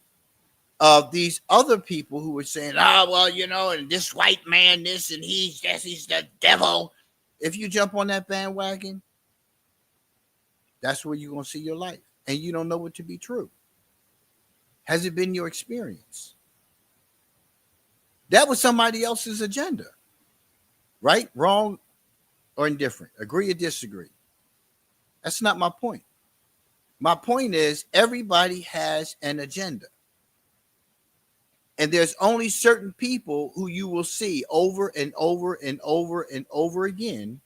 of these other people who were saying, and this white man, this, and he's the devil. If you jump on that bandwagon, That's where you're going to see your life. And you don't know it to be true. Has it been your experience? That was somebody else's agenda. Right, wrong, or indifferent. Agree or disagree. That's not my point. My point is everybody has an agenda. And there's only certain people who you will see over and over and over and over again.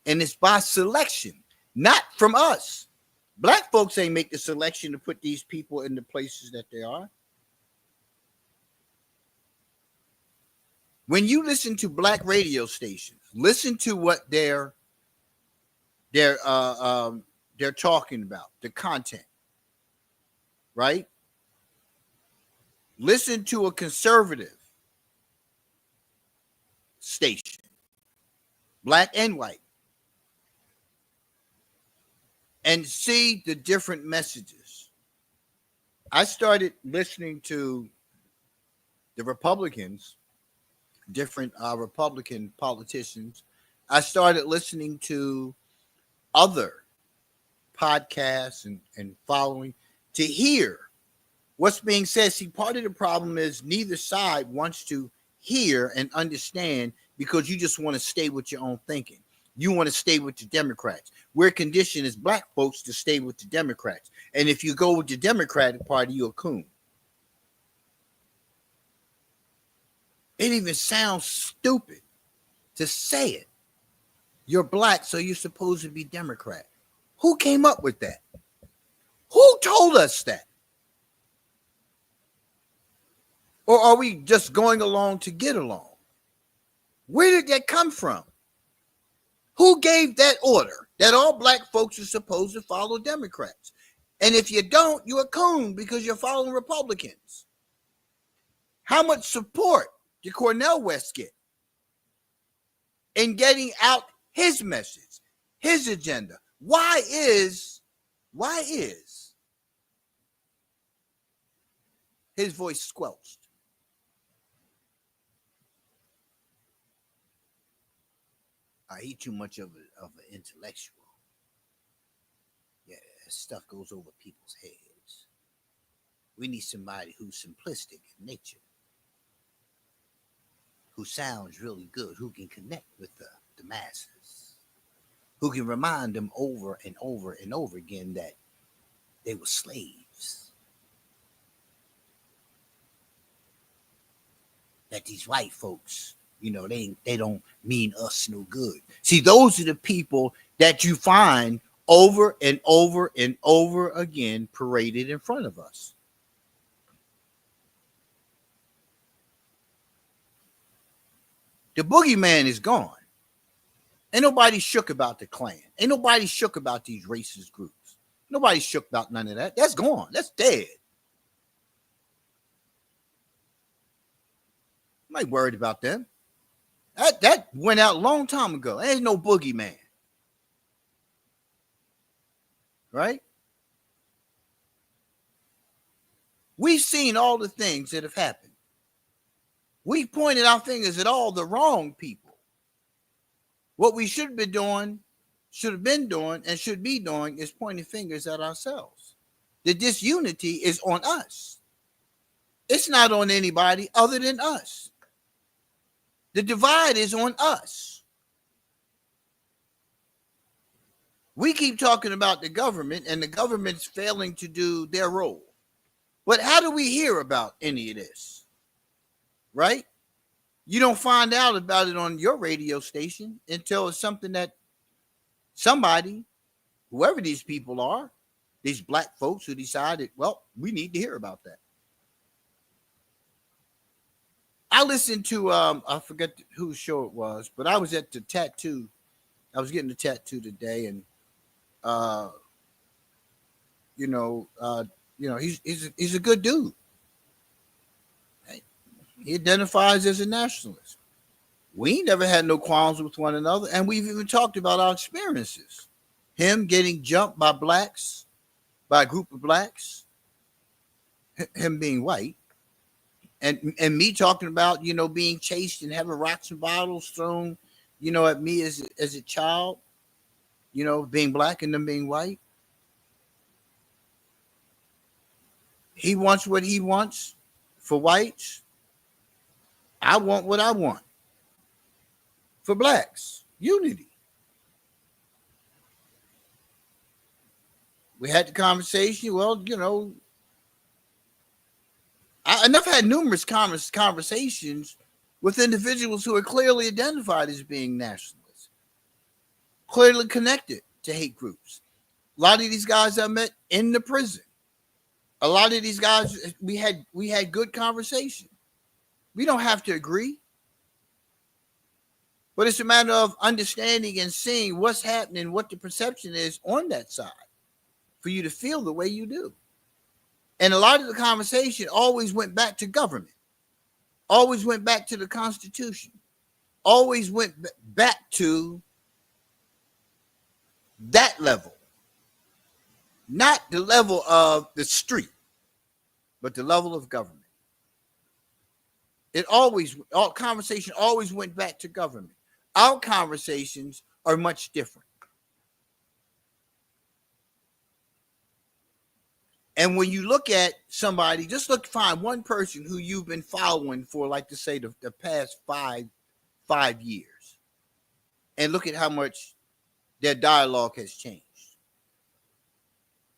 And it's by selection, not from us. Black folks ain't make the selection to put these people in the places that they are. When you listen to black radio stations, listen to what they're talking about, the content, right? Listen to a conservative station, black and white, and see the different messages. I started listening to the Republicans, different Republican politicians. I started listening to other podcasts and following to hear what's being said. See, part of the problem is neither side wants to hear and understand because you just want to stay with your own thinking. You want to stay with the Democrats. We're conditioned as black folks to stay with the Democrats. And if you go with the Democratic Party, you're a coon. It even sounds stupid to say it. You're black, so you're supposed to be Democrat. Who came up with that? Who told us that? Or are we just going along to get along? Where did that come from? Who gave that order that all black folks are supposed to follow Democrats? And if you don't, you're a coon because you're following Republicans. How much support did Cornel West get in getting out his message, his agenda? Why is his voice squelched? He too much of an intellectual. Yeah, stuff goes over people's heads. We need somebody who's simplistic in nature, who sounds really good, who can connect with the masses, who can remind them over and over and over again that they were slaves, that these white folks, they don't mean us no good. See, those are the people that you find over and over and over again paraded in front of us. The boogeyman is gone. Ain't nobody shook about the Klan. Ain't nobody shook about these racist groups. Nobody shook about none of that. That's gone. That's dead. I'm not worried about them. That went out a long time ago. There ain't no boogeyman. Right? We've seen all the things that have happened. We pointed our fingers at all the wrong people. What we should have been doing, and should be doing is pointing fingers at ourselves. The disunity is on us. It's not on anybody other than us. The divide is on us. We keep talking about the government, and the government's failing to do their role. But how do we hear about any of this? Right? You don't find out about it on your radio station until it's something that somebody, whoever these people are, these black folks who decided, well, we need to hear about that. I listened to, I forget whose show it was, but I was at the tattoo. I was getting a tattoo today, and he's a good dude. He identifies as a nationalist. We never had no qualms with one another, and we've even talked about our experiences. Him getting jumped by blacks, by a group of blacks, him being white, and me talking about, being chased and having rocks and bottles thrown, at me as a child, being black and them being white. He wants what he wants for whites. I want what I want for blacks. Unity. We had the conversation. Well, I've had numerous conversations with individuals who are clearly identified as being nationalists, clearly connected to hate groups. A lot of these guys I met in the prison. A lot of these guys, we had good conversation. We don't have to agree, but it's a matter of understanding and seeing what's happening, what the perception is on that side, for you to feel the way you do. And a lot of the conversation always went back to government, always went back to the Constitution, always went back to that level, not the level of the street, but the level of government. All conversation always went back to government. Our conversations are much different. And when you look at somebody, just find one person who you've been following for, like to say, the past five years, and look at how much their dialogue has changed.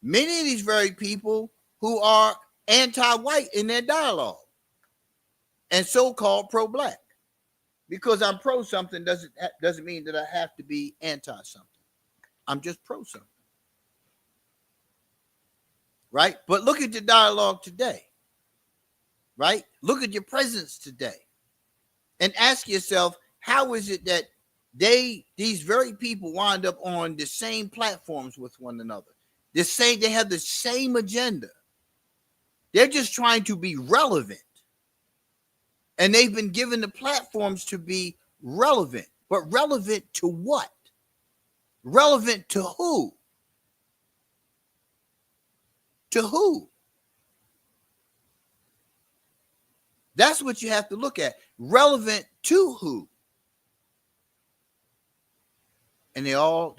Many of these very people who are anti-white in their dialogue and so-called pro-black, because I'm pro something doesn't mean that I have to be anti something. I'm just pro something. Right? But look at the dialogue today. Right? Look at your presence today. And ask yourself, how is it that these very people wind up on the same platforms with one another? They have the same agenda. They're just trying to be relevant. And they've been given the platforms to be relevant. But relevant to what? Relevant to who? To who? That's what you have to look at. Relevant to who? And they all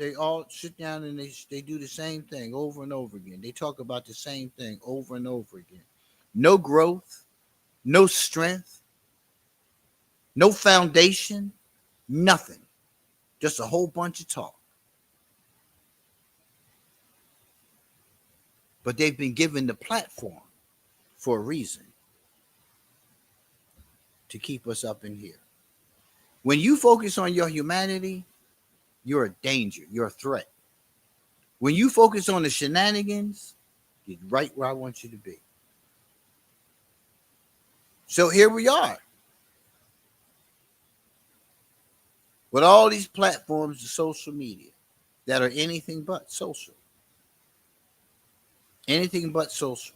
sit down and they do the same thing over and over again. They talk about the same thing over and over again. No growth, no strength, no foundation, nothing. Just a whole bunch of talk. But they've been given the platform for a reason, to keep us up in here. When you focus on your humanity, you're a danger. You're a threat. When you focus on the shenanigans, you're right where I want you to be. So here we are. With all these platforms of social media that are anything but social. Anything but social.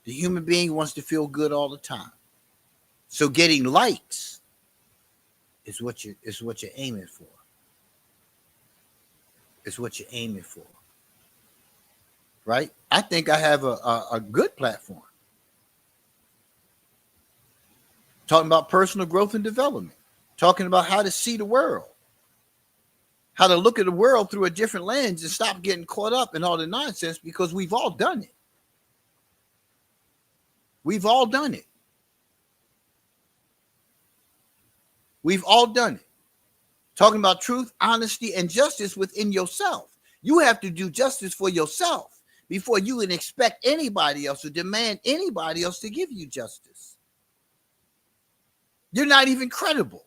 The human being wants to feel good all the time. So getting likes is what you're aiming for. It's what you're aiming for. Right? I think I have a good platform. Talking about personal growth and development. Talking about how to see the world. How to look at the world through a different lens and stop getting caught up in all the nonsense, because we've all done it. We've all done it. We've all done it. Talking about truth, honesty, and justice within yourself. You have to do justice for yourself before you can expect anybody else or demand anybody else to give you justice. You're not even credible.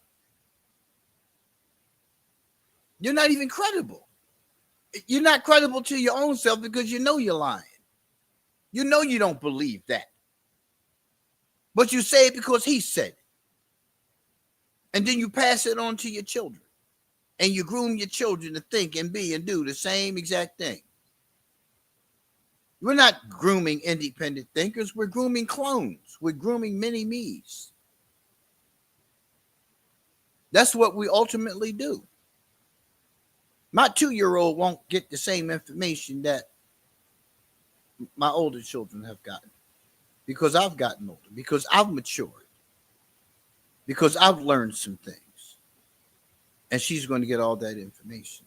You're not even credible. You're not credible to your own self because you know you're lying. You know you don't believe that. But you say it because he said it. And then you pass it on to your children. And you groom your children to think and be and do the same exact thing. We're not grooming independent thinkers. We're grooming clones. We're grooming mini-me's. That's what we ultimately do. My 2-year-old won't get the same information that my older children have gotten, because I've gotten older, because I've matured, because I've learned some things. And she's going to get all that information.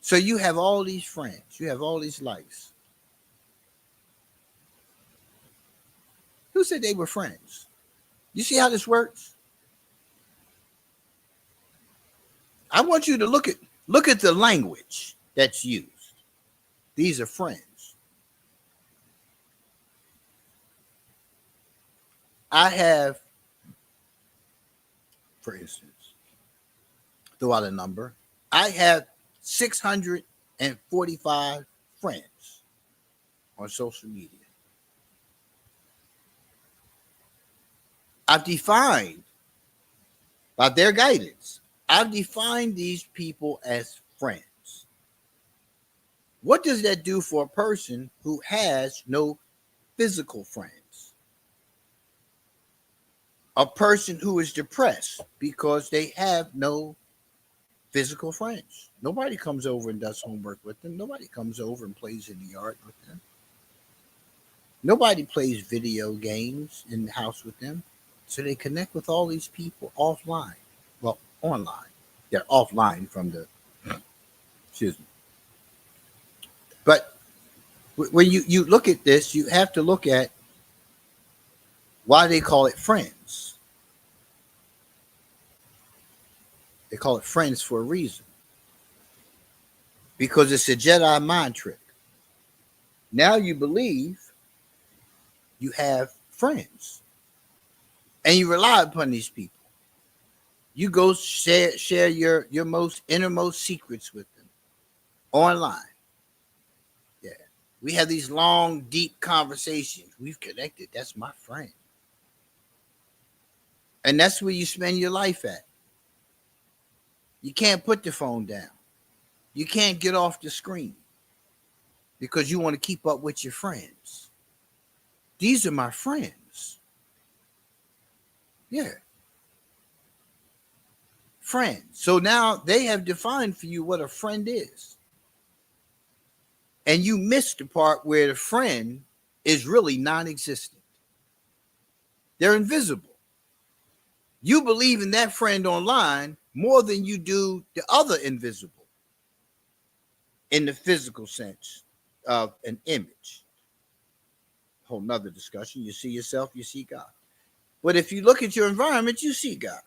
So you have all these friends, you have all these likes. Who said they were friends? You see how this works? I want you to look at the language that's used. These are friends. I have, for instance, throw out a number. I have 645 friends on social media. I've defined, by their guidance, I've defined these people as friends. What does that do for a person who has no physical friends? A person who is depressed because they have no physical friends. Nobody comes over and does homework with them. Nobody comes over and plays in the yard with them. Nobody plays video games in the house with them. So they connect with all these people offline. Well, online. They're offline from the, excuse me. But when you look at this, you have to look at why they call it friends. They call it friends for a reason. Because it's a Jedi mind trick. Now you believe you have friends. And you rely upon these people. You go share your most innermost secrets with them online. Yeah. We have these long, deep conversations. We've connected. That's my friend. And that's where you spend your life at. You can't put the phone down. You can't get off the screen because you want to keep up with your friends. These are my friends. Yeah. Friends. So now they have defined for you what a friend is. And you missed the part where the friend is really non-existent. They're invisible. You believe in that friend online more than you do the other invisible in the physical sense of an image. Whole nother discussion. You see yourself, you see God. But if you look at your environment, you see God,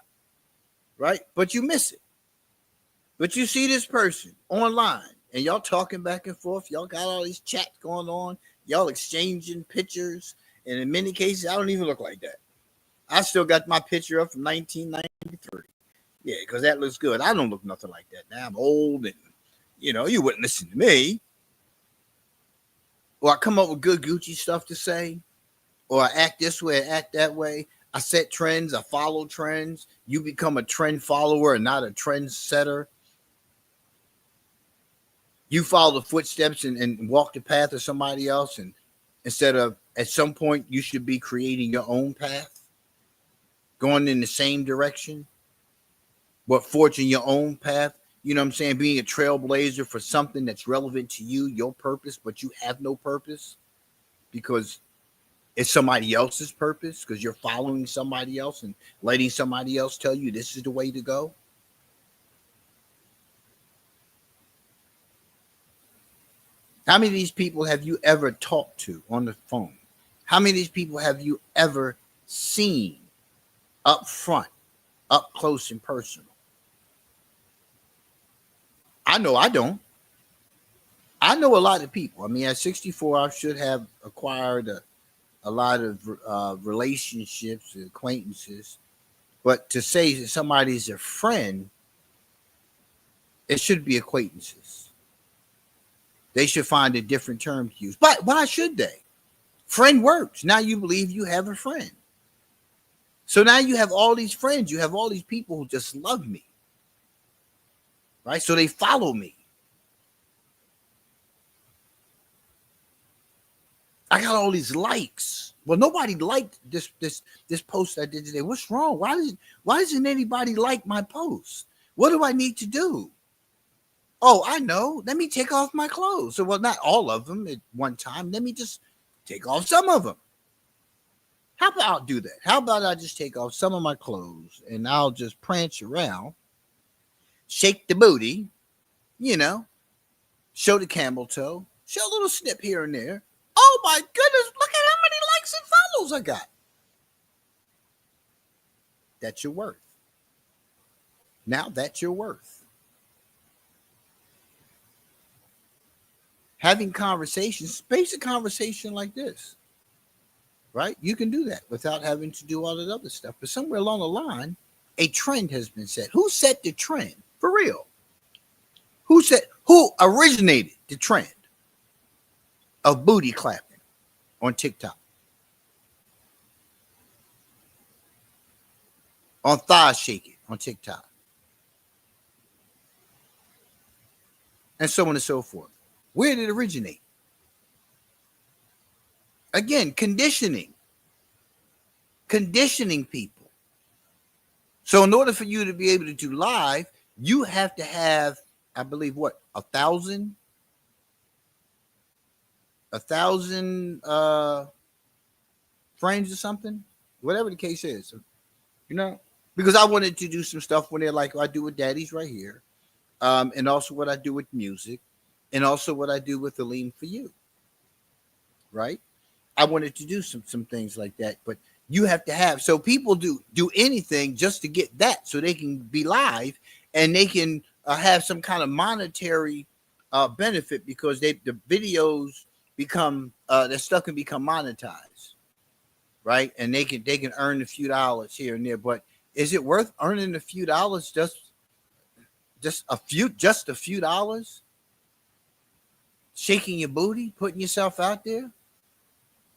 right? But you miss it. But you see this person online and y'all talking back and forth. Y'all got all these chats going on. Y'all exchanging pictures. And in many cases, I don't even look like that. I still got my picture up from 1993. Yeah, because that looks good. I don't look nothing like that now. I'm old and, you wouldn't listen to me. Or I come up with good Gucci stuff to say. Or I act this way, I act that way. I set trends. I follow trends. You become a trend follower and not a trend setter. You follow the footsteps and walk the path of somebody else. And instead of at some point, you should be creating your own path, going in the same direction, but forging your own path. You know what I'm saying? Being a trailblazer for something that's relevant to you, your purpose, but you have no purpose because it's somebody else's purpose because you're following somebody else and letting somebody else tell you this is the way to go. How many of these people have you ever talked to on the phone? How many of these people have you ever seen up front, up close and personal? I know I don't. I know a lot of people. I mean, at 64, I should have acquired a lot of relationships and acquaintances. But to say that somebody's a friend, it should be acquaintances. They should find a different term to use. But why should they? Friend works. Now you believe you have a friend. So now you have all these friends. You have all these people who just love me. Right? So they follow me. I got all these likes. Well, nobody liked this post I did today. What's wrong? Why doesn't anybody like my post? What do I need to do? Oh, I know. Let me take off my clothes. So, well, not all of them at one time. Let me just take off some of them. How about I'll do that? How about I just take off some of my clothes and I'll just prance around, shake the booty, you know, show the camel toe, show a little snip here and there. Oh my goodness, look at how many likes and follows I got. That's your worth. Now that's your worth. Having conversations, basic conversation like this, right? You can do that without having to do all that other stuff. But somewhere along the line, a trend has been set. Who set the trend? For real. Who originated the trend of booty clapping on TikTok? On thigh shaking on TikTok? And so on and so forth. Where did it originate? Again, conditioning people. So in order for you to be able to do live, you have to have, I believe, what, 1,000 frames or something, whatever the case is, because I wanted to do some stuff when they're like I do with Daddy's right here, and also what I do with music, and also what I do with the Lean for You, right? I wanted to do some things like that, but you have to have, so people do anything just to get that, so they can be live and they can have some kind of monetary benefit, because the videos become their stuff can become monetized, right? And they can earn a few dollars here and there. But is it worth earning a few dollars, just a few dollars, shaking your booty, putting yourself out there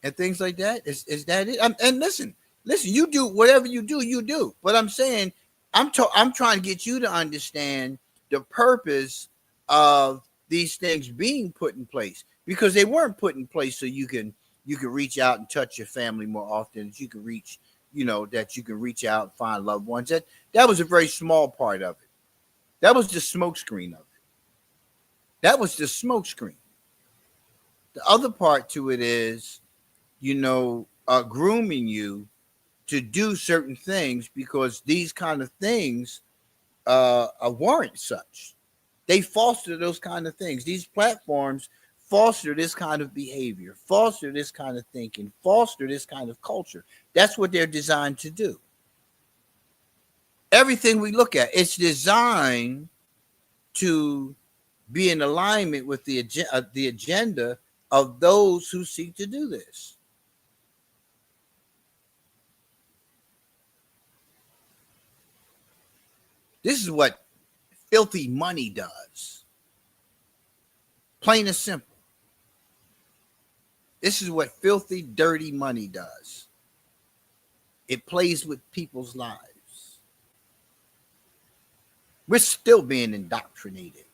and things like that? Is that it? And listen, you do whatever you do. But I'm saying, I'm trying to get you to understand the purpose of these things being put in place, because they weren't put in place so you can reach out and touch your family more often, that you can reach, that you can reach out and find loved ones. That was a very small part of it. That was the smoke screen of it. That was the smoke screen. The other part to it is, grooming you to do certain things, because these kind of things warrant such. They foster those kind of things. These platforms foster this kind of behavior, foster this kind of thinking, foster this kind of culture. That's what they're designed to do. Everything we look at, it's designed to be in alignment with the agenda of those who seek to do this. This is what filthy money does. Plain and simple. This is what filthy, dirty money does. It plays with people's lives. We're still being indoctrinated.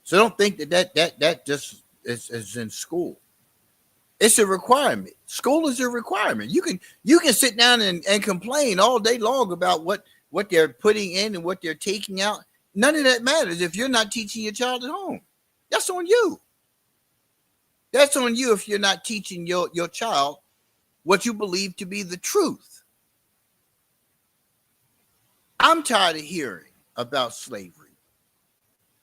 So don't think that just is in school. It's a requirement. School is a requirement. You can sit down and complain all day long about what they're putting in and what they're taking out. None of that matters if you're not teaching your child at home. That's on you. That's on you if you're not teaching your child what you believe to be the truth. I'm tired of hearing about slavery.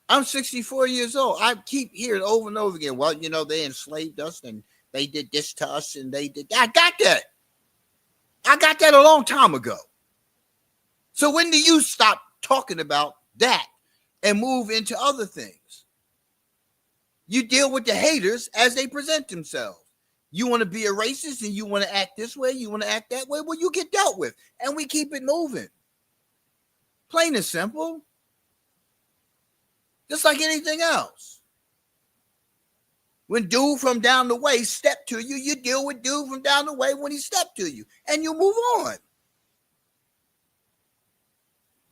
I'm 64 years old. I keep hearing over and over again, well, they enslaved us and they did this to us and they did that. I got that a long time ago. So when do you stop talking about that and move into other things? You deal with the haters as they present themselves. You want to be a racist and you want to act this way, you want to act that way, well, you get dealt with. And we keep it moving. Plain and simple. Just like anything else. When dude from down the way step to you, you deal with dude from down the way when he stepped to you. And you move on.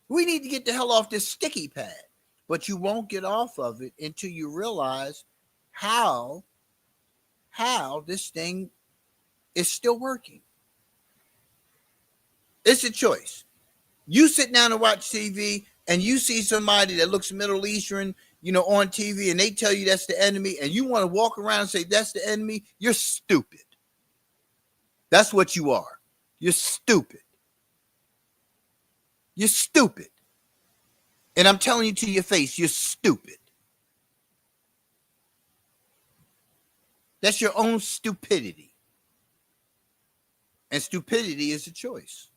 We need to get the hell off this sticky pad. But you won't get off of it until you realize how this thing is still working. It's a choice. You sit down and watch TV and you see somebody that looks Middle Eastern, on TV, and they tell you that's the enemy, and you want to walk around and say that's the enemy, you're stupid. That's what you are. You're stupid. You're stupid. And I'm telling you to your face, you're stupid. That's your own stupidity. And stupidity is a choice.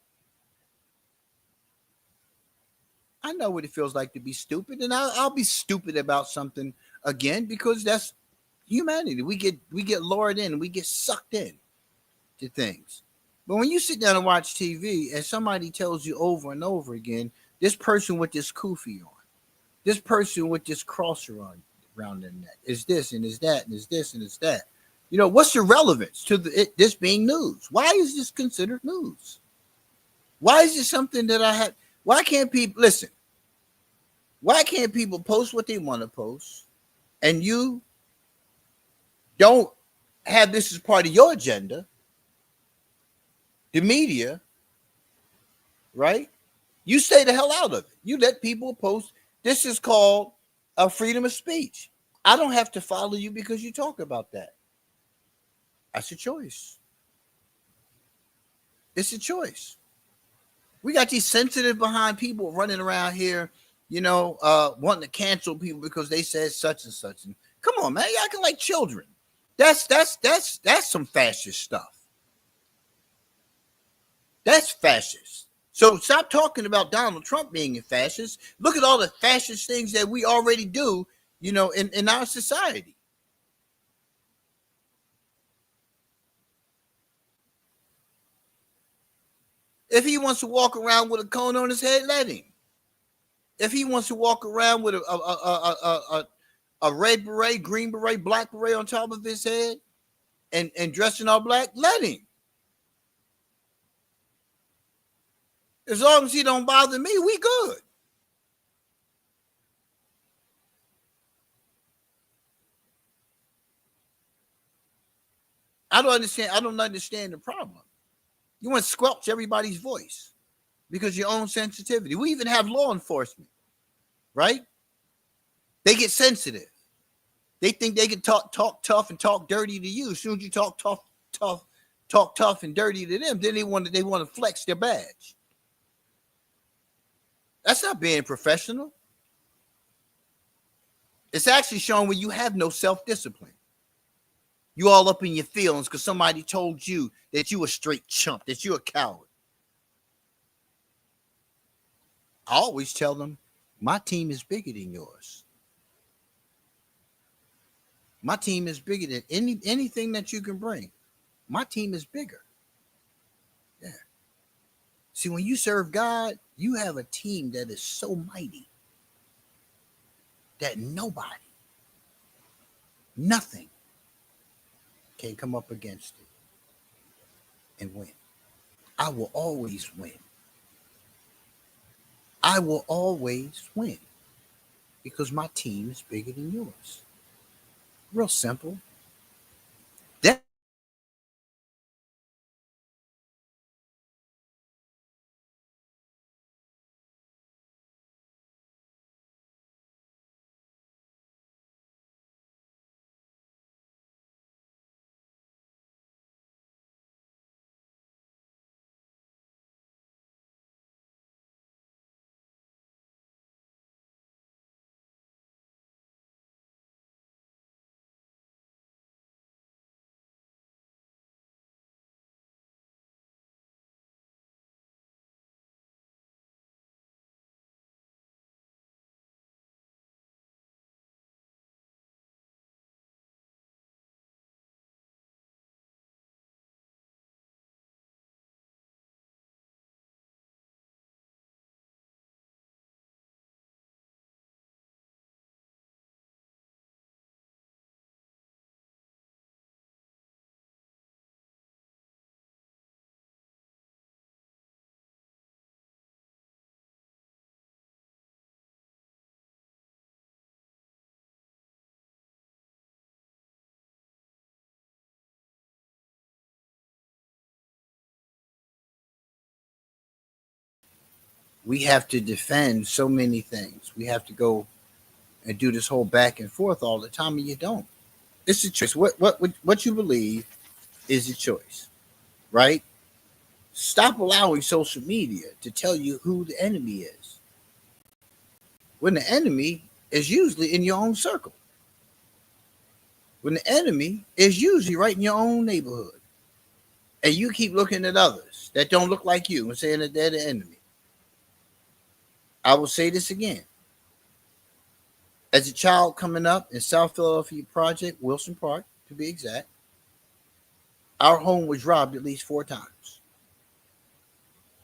I know what it feels like to be stupid, and I'll be stupid about something again because that's humanity. We get lured in, we get sucked in to things. But when you sit down and watch TV and somebody tells you over and over again, this person with this kufi on, this person with this crosser on around their neck is this and is that and is this and is that. What's the relevance to this being news? Why is this considered news? Why is it something that I have? Why can't people listen? Why can't people post what they want to post and you don't have this as part of your agenda? The media, right? You stay the hell out of it. You let people post. This is called a freedom of speech. I don't have to follow you because you talk about that. That's a choice. It's a choice. We got these sensitive behind people running around here, wanting to cancel people because they said such and such. And come on, man, you acting like children. That's some fascist stuff. That's fascist. So stop talking about Donald Trump being a fascist. Look at all the fascist things that we already do, in our society. If he wants to walk around with a cone on his head, let him. If he wants to walk around with a red beret, green beret, black beret on top of his head and dressed in all black, let him. As long as he don't bother me, we good. I don't understand the problem. You want to squelch everybody's voice because your own sensitivity. We even have law enforcement, right? They get sensitive. They think they can talk tough and talk dirty to you. As soon as you talk tough and dirty to them, then they want to flex their badge. That's not being professional. It's actually showing when you have no self-discipline. You all up in your feelings because somebody told you that you a straight chump, that you're a coward. I always tell them, my team is bigger than yours. My team is bigger than anything that you can bring. My team is bigger. Yeah. See, when you serve God, you have a team that is so mighty that nothing can come up against it and win. I will always win. I will always win because my team is bigger than yours. Real simple. That we have to defend so many things. We have to go and do this whole back and forth all the time, and you don't. It's a choice. What you believe is a choice, right? Stop allowing social media to tell you who the enemy is, when the enemy is usually in your own circle. when the enemy is usually right in your own neighborhood. And you keep looking at others that don't look like you and saying that they're the enemy. I will say this again. As a child coming up in South Philadelphia Project, Wilson Park, to be exact, our home was robbed at least 4 times.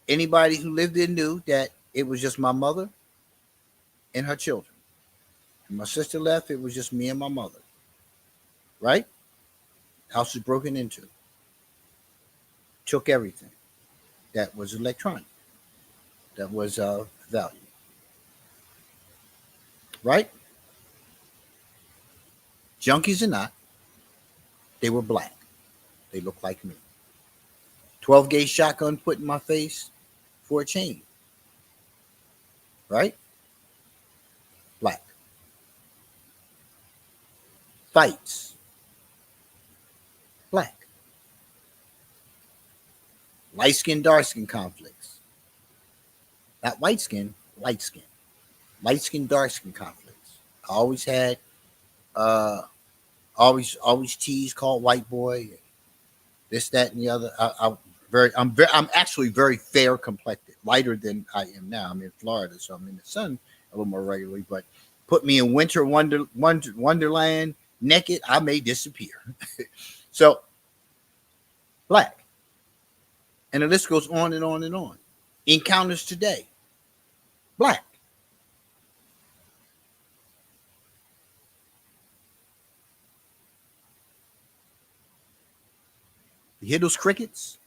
Anybody who lived there knew that it was just my mother and her children. When my sister left, it was just me and my mother. Right? House was broken into. Took everything that was electronic, that was of value. Right? Junkies or not, they were black. They looked like me. 12 gauge shotgun put in my face for a chain. Right? Black. Fights. Black. Light skin, dark skin conflicts. Not white skin, light skin. Light skin, dark skin conflicts. I always had always teased, called white boy, this, that, and the other. I'm actually very fair complected, lighter than I am now. I'm in Florida, so I'm in the sun a little more regularly. But put me in wonderland naked, I may disappear. So black, and the list goes on and on and on. Encounters today, black. You hear those crickets?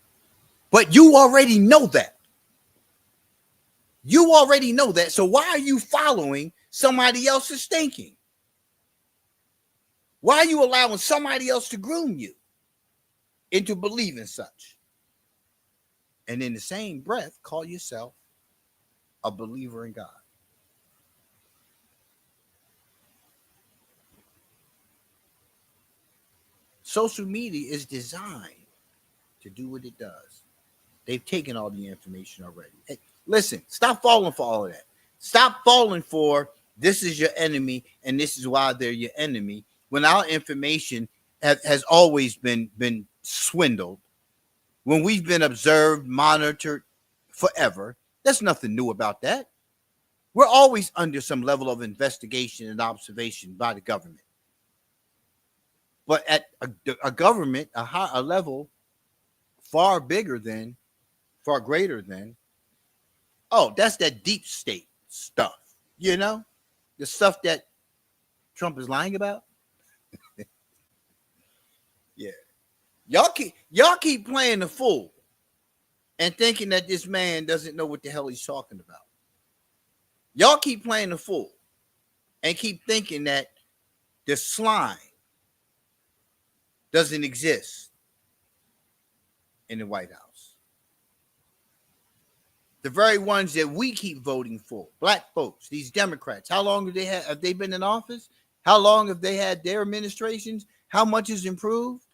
But you already know that. You already know that. So why are you following somebody else's thinking? Why are you allowing somebody else to groom you into believing such? And in the same breath, call yourself a believer in God. Social media is designed to do what it does. They've taken all the information already. Hey, listen, stop falling for all of that. Stop falling for this is your enemy and this is why they're your enemy, when our information has always been swindled, when we've been observed, monitored forever. There's nothing new about that. We're always under some level of investigation and observation by the government. But at a government, a level far greater than, oh, that's that deep state stuff, the stuff that Trump is lying about. Yeah, y'all keep playing the fool and thinking that this man doesn't know what the hell he's talking about. Y'all keep playing the fool and keep thinking that the slime doesn't exist in the White House. The very ones that we keep voting for, black folks, these Democrats, how long have they been in office? How long have they had their administrations? How much has improved?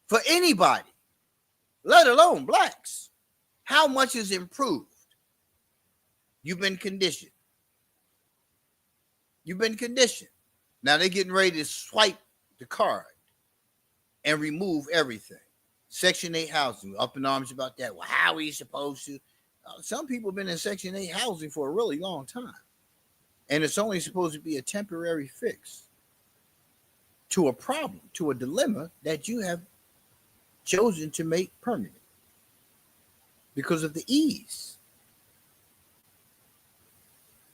For anybody, let alone blacks, how much has improved? You've been conditioned. Now they're getting ready to swipe the card and remove everything. Section 8 housing, up in arms about that. Well, how are you supposed to? Some people have been in Section 8 housing for a really long time. And it's only supposed to be a temporary fix to a problem, to a dilemma that you have chosen to make permanent because of the ease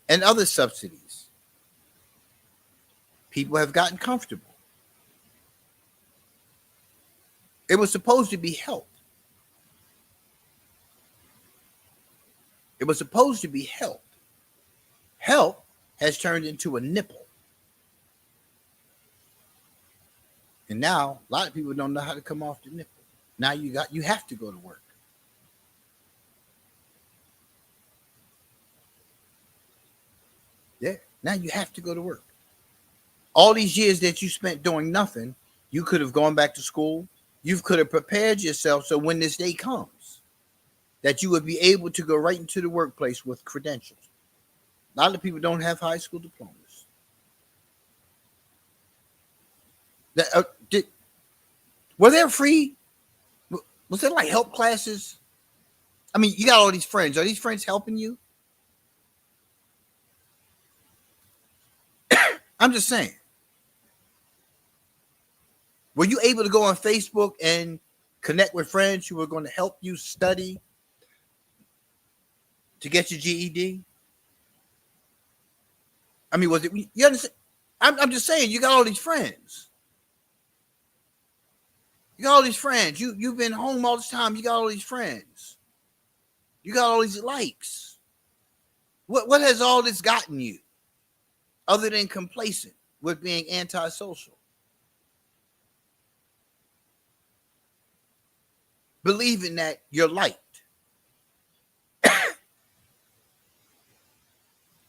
and other subsidies. People have gotten comfortable. It was supposed to be help. Help has turned into a nipple. And now a lot of people don't know how to come off the nipple. Now you have to go to work. Yeah, now you have to go to work. All these years that you spent doing nothing, you could have gone back to school. You could have prepared yourself so when this day comes, that you would be able to go right into the workplace with credentials. A lot of people don't have high school diplomas. That, were there free? Was there like help classes? I mean, you got all these friends. Are these friends helping you? I'm just saying. Were you able to go on Facebook and connect with friends who were going to help you study to get your GED? I mean, was it? You understand? I'm just saying. You got all these friends. You got all these friends. You've been home all this time. You got all these friends. You got all these likes. What has all this gotten you, other than complacent with being antisocial? Believing that you're liked.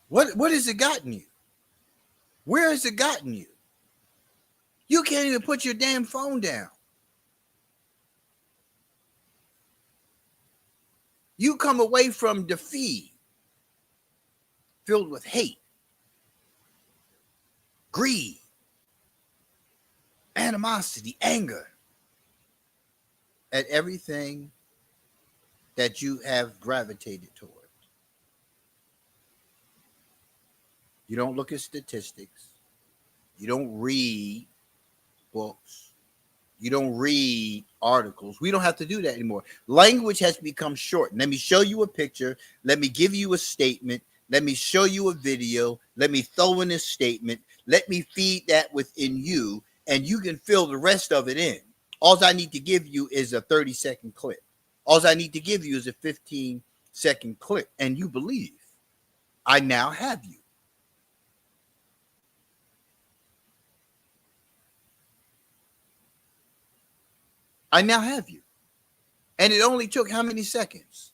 What has it gotten you? Where has it gotten you? You can't even put your damn phone down. You come away from the feed filled with hate, greed, animosity, anger at everything that you have gravitated towards. You don't look at statistics. You don't read books. You don't read articles. We don't have to do that anymore. Language has become short. Let me show you a picture. Let me give you a statement. Let me show you a video. Let me throw in a statement. Let me feed that within you, and you can fill the rest of it in. All I need to give you is a 30-second clip. All I need to give you is a 15-second clip, and you believe. I now have you. I now have you. And it only took how many seconds?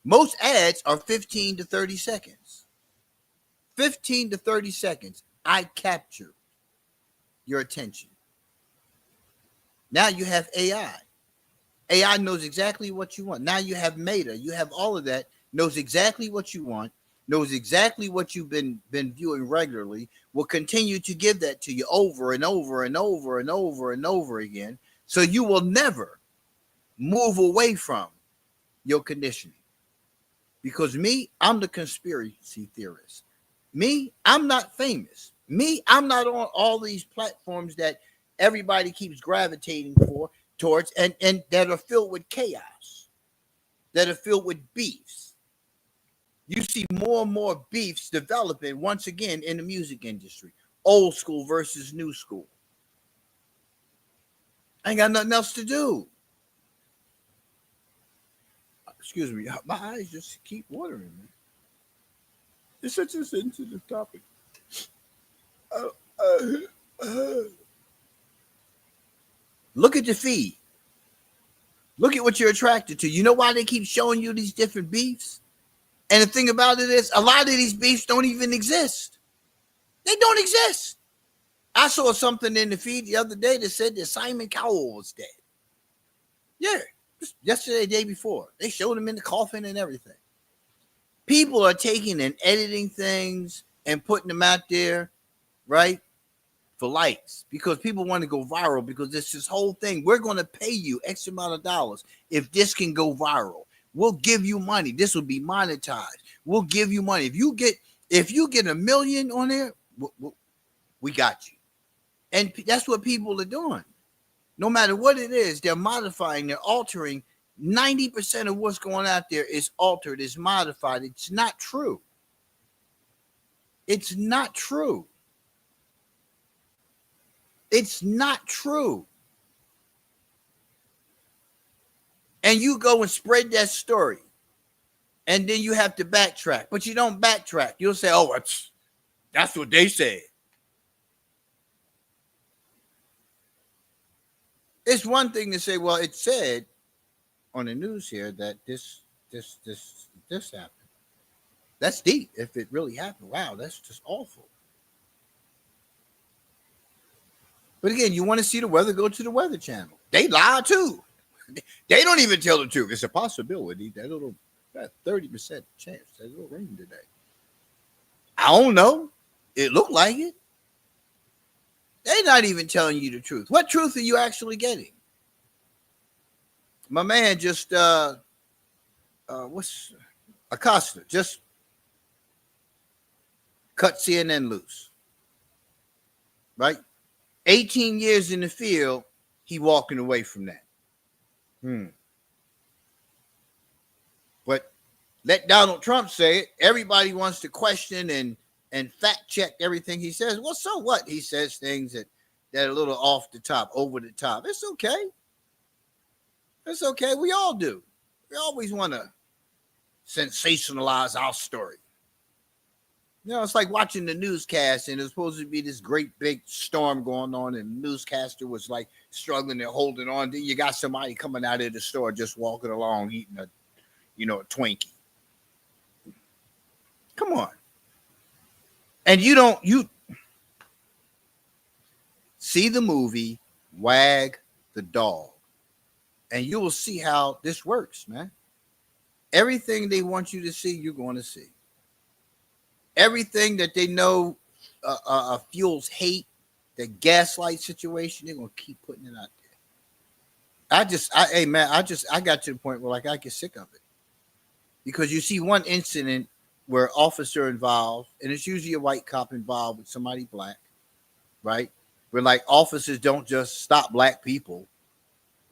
Most ads are 15 to 30 seconds. 15 to 30 seconds. I captured your attention. Now you have AI. AI knows exactly what you want. Now you have Meta. You have all of that. Knows exactly what you want. Knows exactly what you've been viewing regularly. Will continue to give that to you over and over and over and over and over again. So you will never move away from your conditioning. Because me, I'm the conspiracy theorist. Me, I'm not famous. Me, I'm not on all these platforms that everybody keeps gravitating towards and that are filled with chaos, that are filled with beefs. You see more and more beefs developing once again in the music industry. Old school versus new school. I ain't got nothing else to do. Excuse me, my eyes just keep watering, man. It's such a sensitive topic. Look at your feed. Look at what you're attracted to. You know why they keep showing you these different beefs? And the thing about it is, a lot of these beefs don't even exist. They don't exist. I saw something in the feed the other day that said that Simon Cowell was dead. Yeah, just yesterday, day before. They showed him in the coffin and everything. People are taking and editing things and putting them out there, right, for likes, because people want to go viral, because it's this whole thing. We're going to pay you X amount of dollars if this can go viral. We'll give you money. This will be monetized. We'll give you money. If you get 1 million on there, we got you. And that's what people are doing. No matter what it is, they're modifying, they're altering. 90% of what's going out there is altered, is modified. It's not true. It's not true. It's not true. And you go and spread that story. And then you have to backtrack. But you don't backtrack. You'll say, oh, that's what they said. It's one thing to say, well, it said on the news here that this happened. That's deep. If it really happened, wow, that's just awful. But again, you want to see the weather, go to the Weather Channel. They lie too. They don't even tell the truth. It's a possibility that 30% chance that it'll rain today. I don't know. It looked like it. They not even telling you the truth. What truth are you actually getting? My man just what's Acosta just cut CNN loose, right? 18 years in the field, he walking away from that. But let Donald Trump say it. Everybody wants to question and fact check everything he says. Well, so what? He says things that are a little off the top, over the top. It's okay. It's okay. We all do. We always want to sensationalize our story. You know, it's like watching the newscast, and there's supposed to be this great big storm going on, and the newscaster was like struggling and holding on. Then you got somebody coming out of the store just walking along eating a Twinkie. Come on. And you see the movie Wag the Dog, and you will see how this works, man. Everything they want you to see, you're going to see. Everything that they know fuels hate, the gaslight situation, they're going to keep putting it out there. I got to the point where like I get sick of it. Because you see one incident where officer involved, and it's usually a white cop involved with somebody black, right? Where like officers don't just stop black people,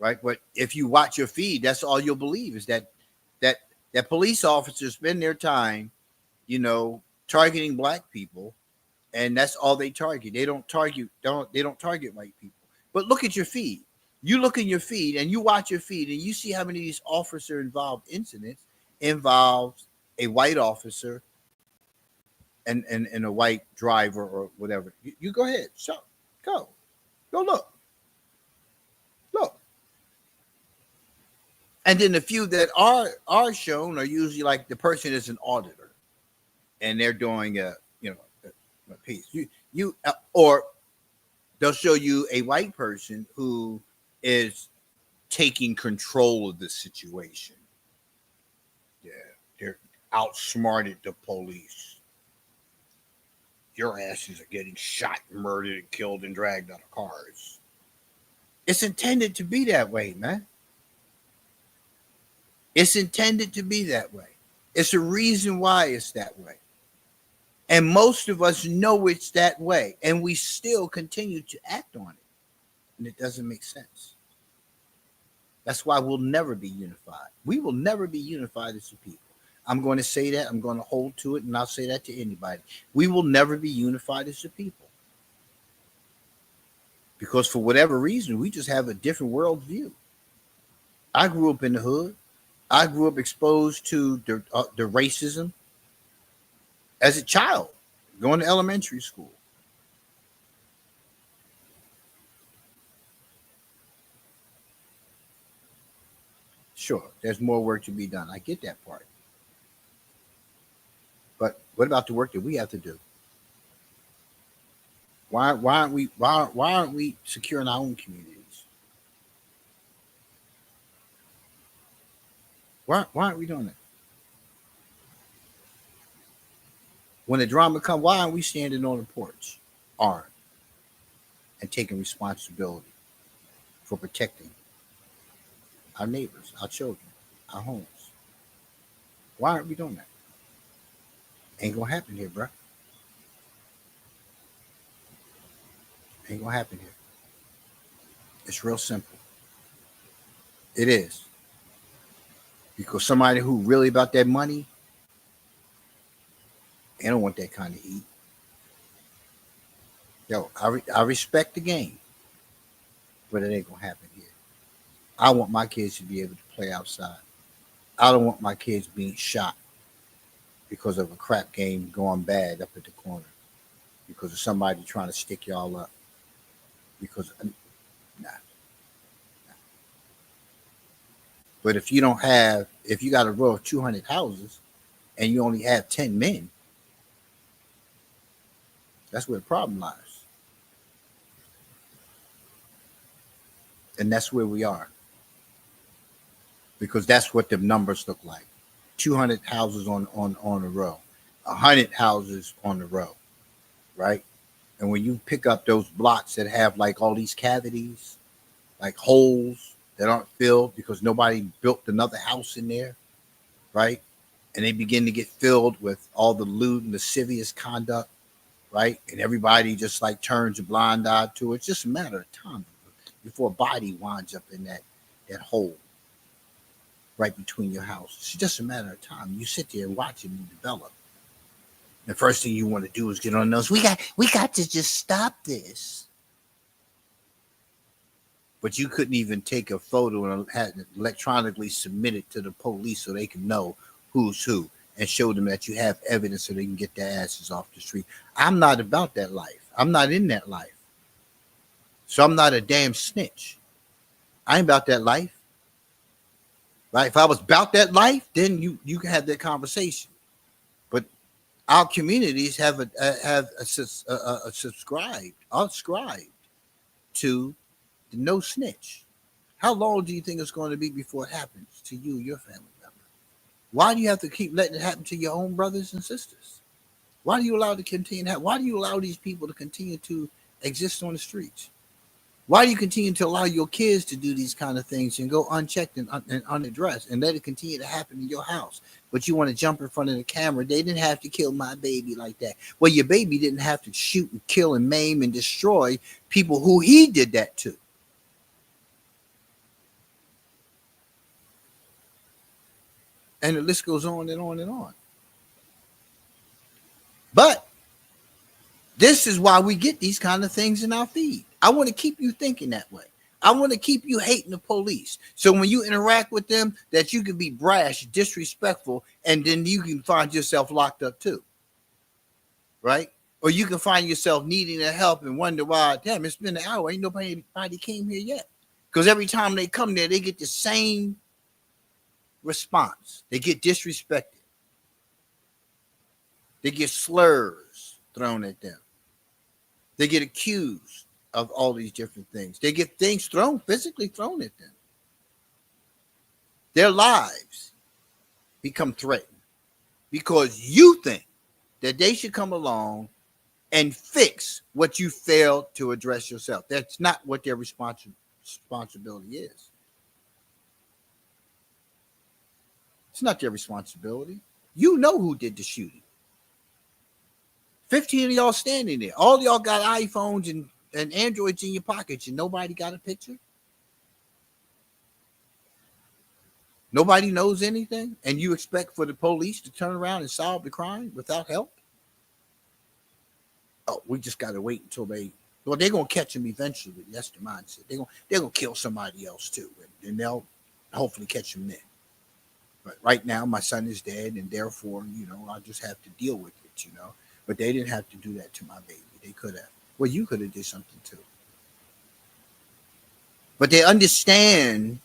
right? But if you watch your feed, that's all you'll believe is that police officers spend their time, targeting black people, and that's all they target. They don't target white people. But look at your feed. You look in your feed and you watch your feed and you see how many of these officer involved incidents involves a white officer and a white driver or whatever. You go ahead. Go look. And then the few that are shown are usually like the person is an auditor and they're doing a piece. Or they'll show you a white person who is taking control of the situation. Yeah, they're outsmarted the police. Your asses are getting shot, murdered, and killed and dragged out of cars. It's intended to be that way, man. It's intended to be that way. It's a reason why it's that way. And most of us know it's that way, and we still continue to act on it. And it doesn't make sense. That's why we'll never be unified. We will never be unified as a people. I'm going to say that. I'm going to hold to it, and I'll say that to anybody. We will never be unified as a people. Because for whatever reason, we just have a different worldview. I grew up in the hood. I grew up exposed to the racism as a child, going to elementary school. Sure, there's more work to be done. I get that part. But what about the work that we have to do? Why aren't we securing our own communities? Why aren't we doing that? When the drama comes, why aren't we standing on the porch armed and taking responsibility for protecting our neighbors, our children, our homes? Why aren't we doing that? Ain't gonna happen here, bro. Ain't gonna happen here. It's real simple. It is. Because somebody who really about that money, they don't want that kind of heat. Yo, I respect the game, but it ain't gonna happen here. I want my kids to be able to play outside. I don't want my kids being shot because of a crap game going bad up at the corner, because of somebody trying to stick y'all up. Because nah. But if you got a row of 200 houses and you only have 10 men, that's where the problem lies. And that's where we are. Because that's what the numbers look like. 200 houses on a row, 100 houses on the row, right? And when you pick up those blocks that have like all these cavities, like holes that aren't filled because nobody built another house in there, right? And they begin to get filled with all the lewd and lascivious conduct, right? And everybody just like turns a blind eye to it. It's just a matter of time before a body winds up in that hole right between your houses. It's just a matter of time. You sit there and watch it and develop. The first thing you want to do is get on those. We got to just stop this. But you couldn't even take a photo and had it electronically submitted to the police so they can know who's who and show them that you have evidence so they can get their asses off the street. I'm not about that life. I'm not in that life. So I'm not a damn snitch. I ain't about that life. Right? If I was about that life, then you can have that conversation. But our communities have subscribed to the no snitch. How long do you think it's going to be before it happens to you or your family member? Why do you have to keep letting it happen to your own brothers and sisters? Why do you allow it to continue to happen? Why do you allow these people to continue to exist on the streets? Why do you continue to allow your kids to do these kind of things and go unchecked and unaddressed and let it continue to happen in your house? But you want to jump in front of the camera. They didn't have to kill my baby like that. Well, your baby didn't have to shoot and kill and maim and destroy people who he did that to. And the list goes on and on and on. But this is why we get these kind of things in our feed. I want to keep you thinking that way. I want to keep you hating the police. So when you interact with them, that you can be brash, disrespectful, and then you can find yourself locked up too. Right? Or you can find yourself needing their help and wonder why, damn, it's been an hour. Ain't nobody came here yet. Because every time they come there, they get the same response. They get disrespected. They get slurs thrown at them. They get accused of all these different things. They get things physically thrown at them. Their lives become threatened because you think that they should come along and fix what you failed to address yourself. That's not what their responsibility is. It's not their responsibility. You know who did the shooting. 15 of y'all standing there. All y'all got iPhones and Androids in your pockets and nobody got a picture. Nobody knows anything. And you expect for the police to turn around and solve the crime without help? Oh, we just got to wait until they're going to catch them eventually. That's the mindset. They're going to kill somebody else too. And they'll hopefully catch them then. But right now, my son is dead and therefore, I just have to deal with it, But they didn't have to do that to my baby. They could have. Well, you could have did something too. But they understand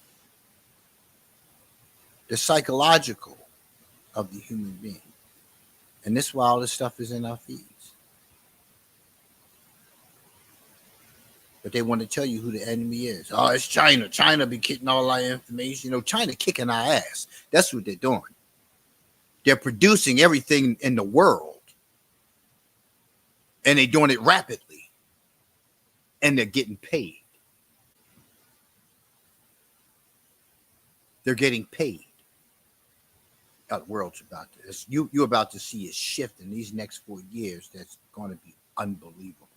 the psychological of the human being. And this is why all this stuff is in our feeds. But they want to tell you who the enemy is. Oh, it's China. China be getting all our information. China kicking our ass. That's what they're doing. They're producing everything in the world. And they're doing it rapidly. And they're getting paid. They're getting paid. The world's about this. You're about to see a shift in these next 4 years that's going to be unbelievable.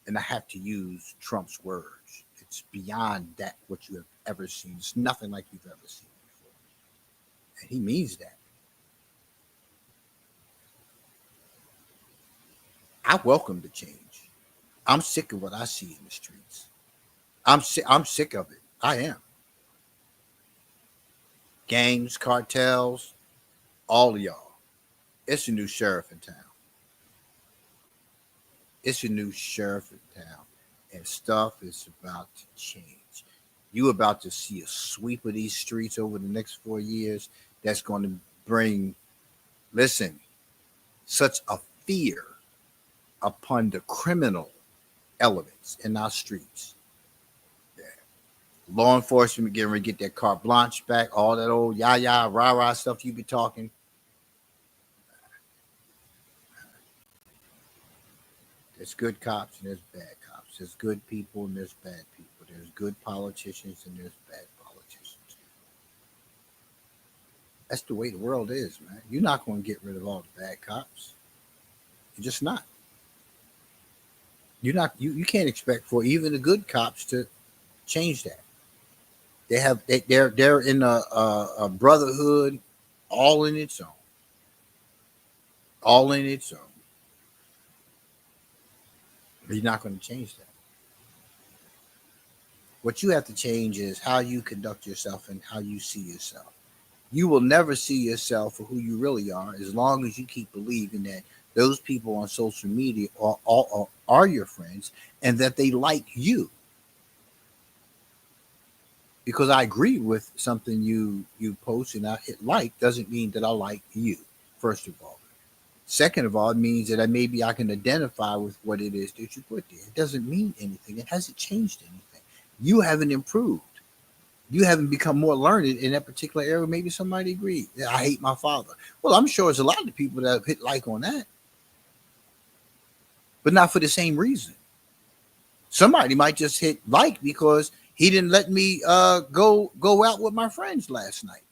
And I have to use Trump's words. It's beyond that what you have ever seen. It's nothing like you've ever seen before. And he means that. I welcome the change. I'm sick of what I see in the streets. I'm sick of it. I am. Gangs, cartels, all of y'all. It's a new sheriff in town. It's a new sheriff in town. And stuff is about to change. You about to see a sweep of these streets over the next 4 years that's going to bring, such a fear upon the criminal elements in our streets. Yeah. Law enforcement getting ready to get their carte blanche back, all that old yah, rah stuff you be talking. There's good cops and there's bad cops. There's good people and there's bad people. There's good politicians and there's bad politicians. That's the way the world is, man. You're not going to get rid of all the bad cops. You're just not. You're not. You can't expect for even the good cops to change that. They're in a brotherhood, all in its own, all in its own. You're not going to change that. What you have to change is how you conduct yourself and how you see yourself. You will never see yourself for who you really are as long as you keep believing that those people on social media are your friends and that they like you. Because I agree with something you post and I hit like doesn't mean that I like you, first of all. Second of all, it means that maybe I can identify with what it is that you put there. It doesn't mean anything. It hasn't changed anything. You haven't improved. You haven't become more learned in that particular area. Maybe somebody agreed. Yeah, I hate my father. Well, I'm sure there's a lot of people that have hit like on that, but not for the same reason. Somebody might just hit like because he didn't let me go out with my friends last night.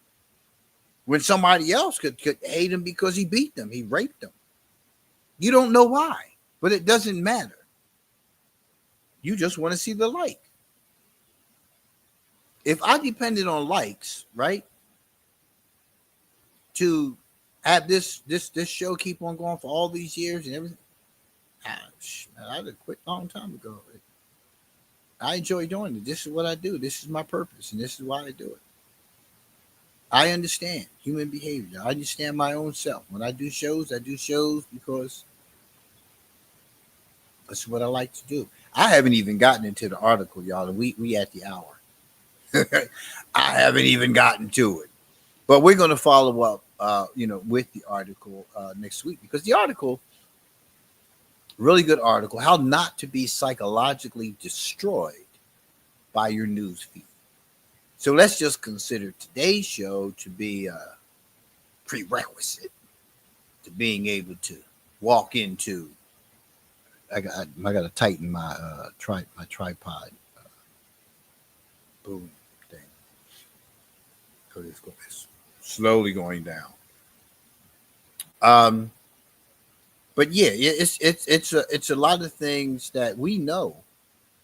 When somebody else could hate him because he beat them, he raped them. You don't know why, but it doesn't matter. You just want to see the like. If I depended on likes, right, to have this show keep on going for all these years and everything, I'd have quit a long time ago. I enjoy doing it. This is what I do. This is my purpose, and this is why I do it. I understand human behavior. I understand my own self. When I do shows because that's what I like to do. I haven't even gotten into the article, y'all, and we at the hour. I haven't even gotten to it, but we're going to follow up, with the article next week because the article, really good article, how not to be psychologically destroyed by your news feed. So let's just consider today's show to be a prerequisite to being able to walk into. I got to tighten my my tripod boom thing. So it's slowly going down. But yeah, it's a lot of things that we know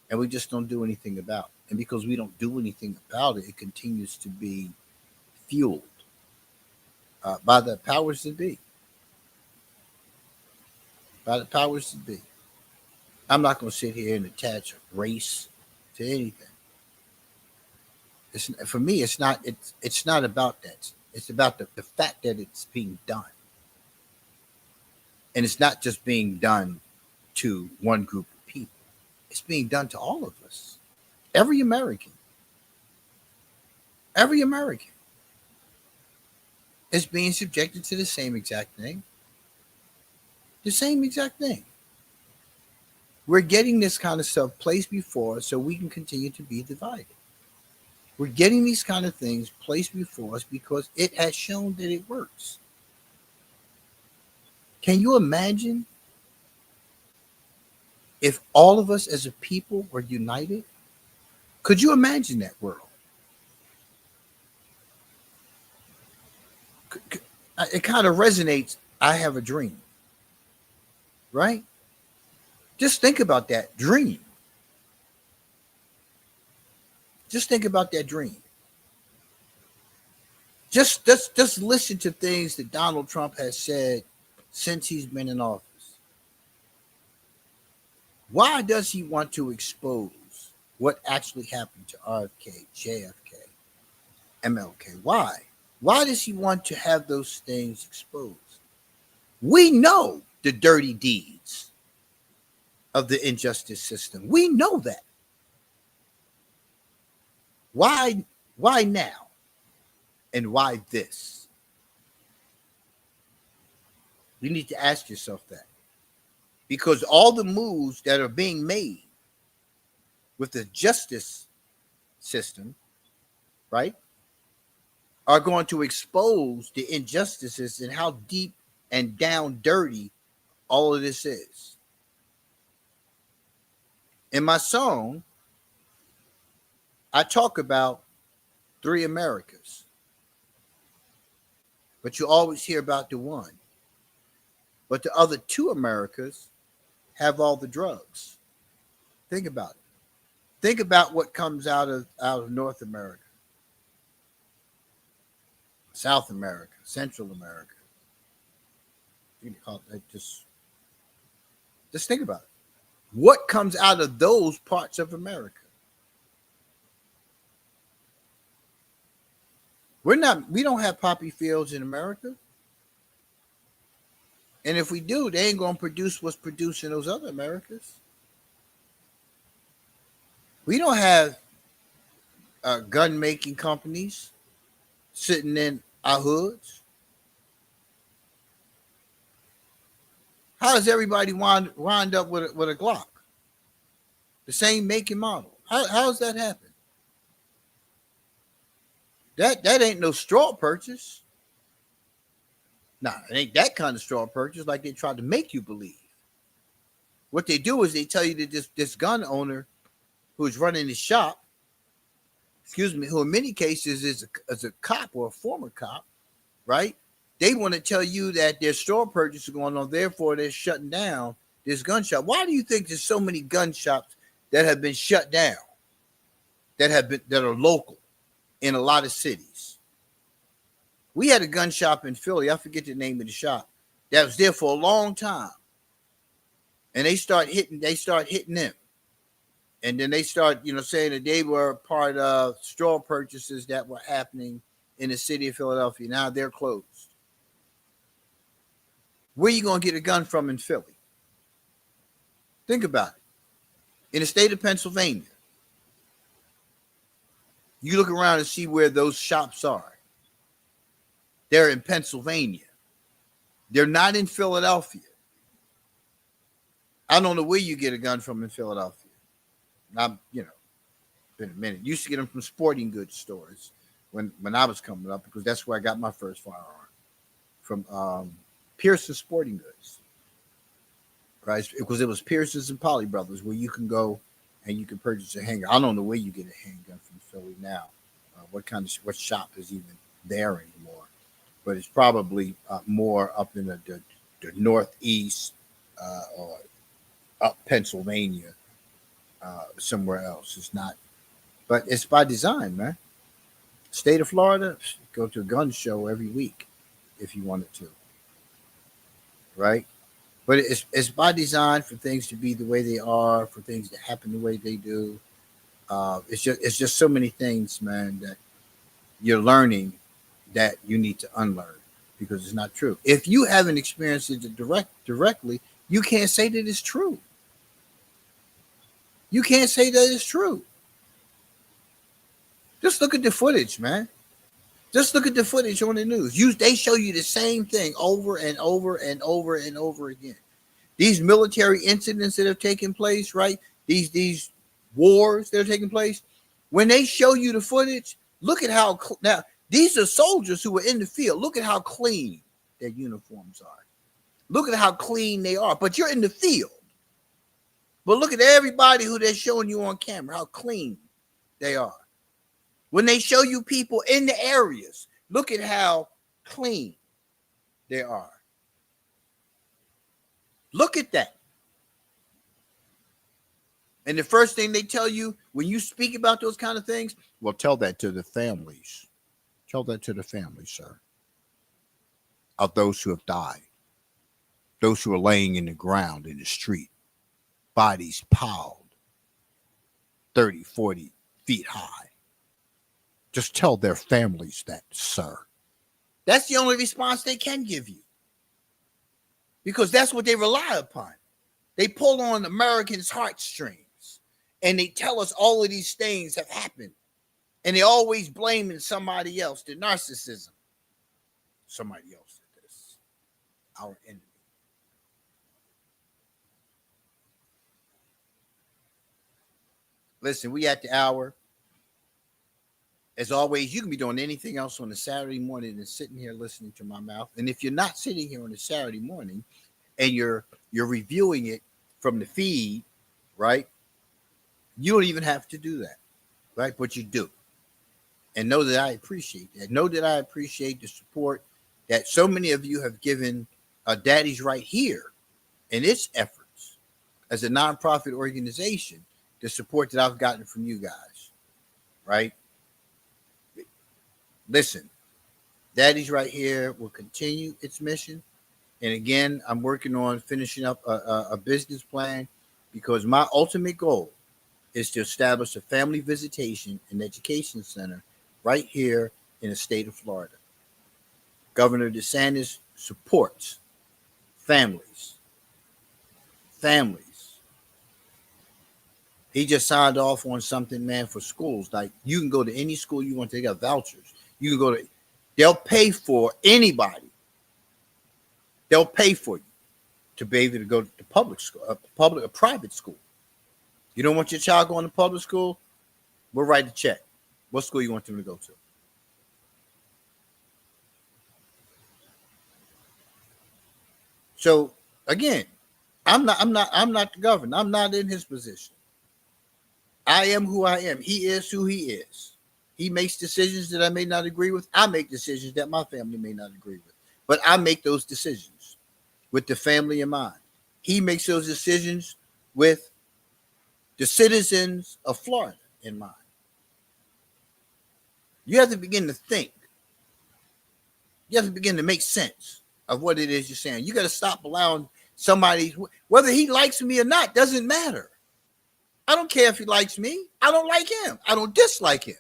and we just don't do anything about. And because we don't do anything about it, it continues to be fueled by the powers that be. By the powers that be. I'm not going to sit here and attach race to anything. For me, it's not about that. It's about the fact that it's being done. And it's not just being done to one group of people. It's being done to all of us. Every American. Every American is being subjected to the same exact thing. The same exact thing. We're getting this kind of stuff placed before us so we can continue to be divided. We're getting these kind of things placed before us because it has shown that it works. Can you imagine if all of us as a people were united? Could you imagine that world? It kind of resonates. I have a dream, right? Just think about that dream. Just think about that dream. Just listen to things that Donald Trump has said since he's been in office. Why does he want to expose what actually happened to RFK, JFK, MLK? Why? Why does he want to have those things exposed? We know the dirty deeds of the injustice system. We know that. Why now? And why this? You need to ask yourself that. Because all the moves that are being made with the justice system, right, are going to expose the injustices and how deep and down dirty all of this is. In my song, I talk about three Americas, but you always hear about the one. But the other two Americas have all the drugs. Think about it. Think about what comes out of North America, South America, Central America. You can call it just think about it. What comes out of those parts of America? We don't have poppy fields in America. And if we do, they ain't gonna produce what's produced in those other Americas. We don't have gun making companies sitting in our hoods. How does everybody wind up with a Glock? The same make and model. How's that happen? That ain't no straw purchase. Nah, it ain't that kind of straw purchase like they tried to make you believe. What they do is they tell you that this gun owner who's running his shop, excuse me, who in many cases is a cop or a former cop, right? They want to tell you that there's straw purchases going on, therefore they're shutting down this gun shop. Why do you think there's so many gun shops that have been shut down, that are local in a lot of cities? We had a gun shop in Philly. I forget the name of the shop that was there for a long time, and they start hitting them, and then they start saying that they were part of straw purchases that were happening in the city of Philadelphia. Now they're closed. Where you gonna get a gun from in Philly? Think about it. In the state of Pennsylvania, you look around and see where those shops are. They're in Pennsylvania. They're not in Philadelphia. I don't know where you get a gun from in Philadelphia. I'm, been a minute. Used to get them from sporting goods stores when I was coming up, because that's where I got my first firearm, from Pearson Sporting Goods, right? Because it was Pearson's and Poly Brothers where you can go and you can purchase a handgun. I don't know where you get a handgun from Philly now. What shop is even there anymore? But it's probably more up in the northeast or up Pennsylvania, somewhere else. It's not, but it's by design, man. State of Florida, go to a gun show every week if you wanted to, right? But it's by design for things to be the way they are, for things to happen the way they do. It's just so many things, man, that you're learning that you need to unlearn because it's not true. If you haven't experienced it directly, you can't say that it's true. You can't say that it's true. Just look at the footage, man. Just look at the footage on the news. They show you the same thing over and over and over and over again. These military incidents that have taken place, right? These wars that are taking place. When they show you the footage, look at how now these are soldiers who are in the field. Look at how clean their uniforms are. Look at how clean they are. But you're in the field. But look at everybody who they're showing you on camera, how clean they are. When they show you people in the areas, look at how clean they are. Look at that. And the first thing they tell you when you speak about those kind of things, well, tell that to the families. Tell that to the families, sir, of those who have died, those who are laying in the ground in the street, bodies piled 30, 40 feet high. Just tell their families that, sir. That's the only response they can give you, because that's what they rely upon. They pull on Americans' heartstrings and they tell us all of these things have happened, and they always blaming somebody else, the narcissism. Somebody else did this, our enemy. Listen, we at the hour. As always, you can be doing anything else on a Saturday morning than sitting here listening to my mouth. And if you're not sitting here on a Saturday morning and you're reviewing it from the feed, right? You don't even have to do that, right? But you do. And know that I appreciate that. Know that I appreciate the support that so many of you have given Daddy's Right Here in its efforts as a nonprofit organization, the support that I've gotten from you guys, right? Listen, Daddy's Right Here will continue its mission. And again, I'm working on finishing up a business plan because my ultimate goal is to establish a family visitation and education center right here in the state of Florida. Governor DeSantis supports families. Families. He just signed off on something, man, for schools. Like you can go to any school you want to. They got vouchers. You can go to. They'll pay for anybody. They'll pay for you to be able to go to public school, a private school. You don't want your child going to public school? We'll write a check. What school you want them to go to? So again, I'm not the governor. I'm not in his position. I am who I am. He is who he is. He makes decisions that I may not agree with. I make decisions that my family may not agree with. But I make those decisions with the family in mind. He makes those decisions with the citizens of Florida in mind. You have to begin to think. You have to begin to make sense of what it is you're saying. You got to stop allowing somebody, whether he likes me or not, doesn't matter. I don't care if he likes me. I don't like him. I don't dislike him.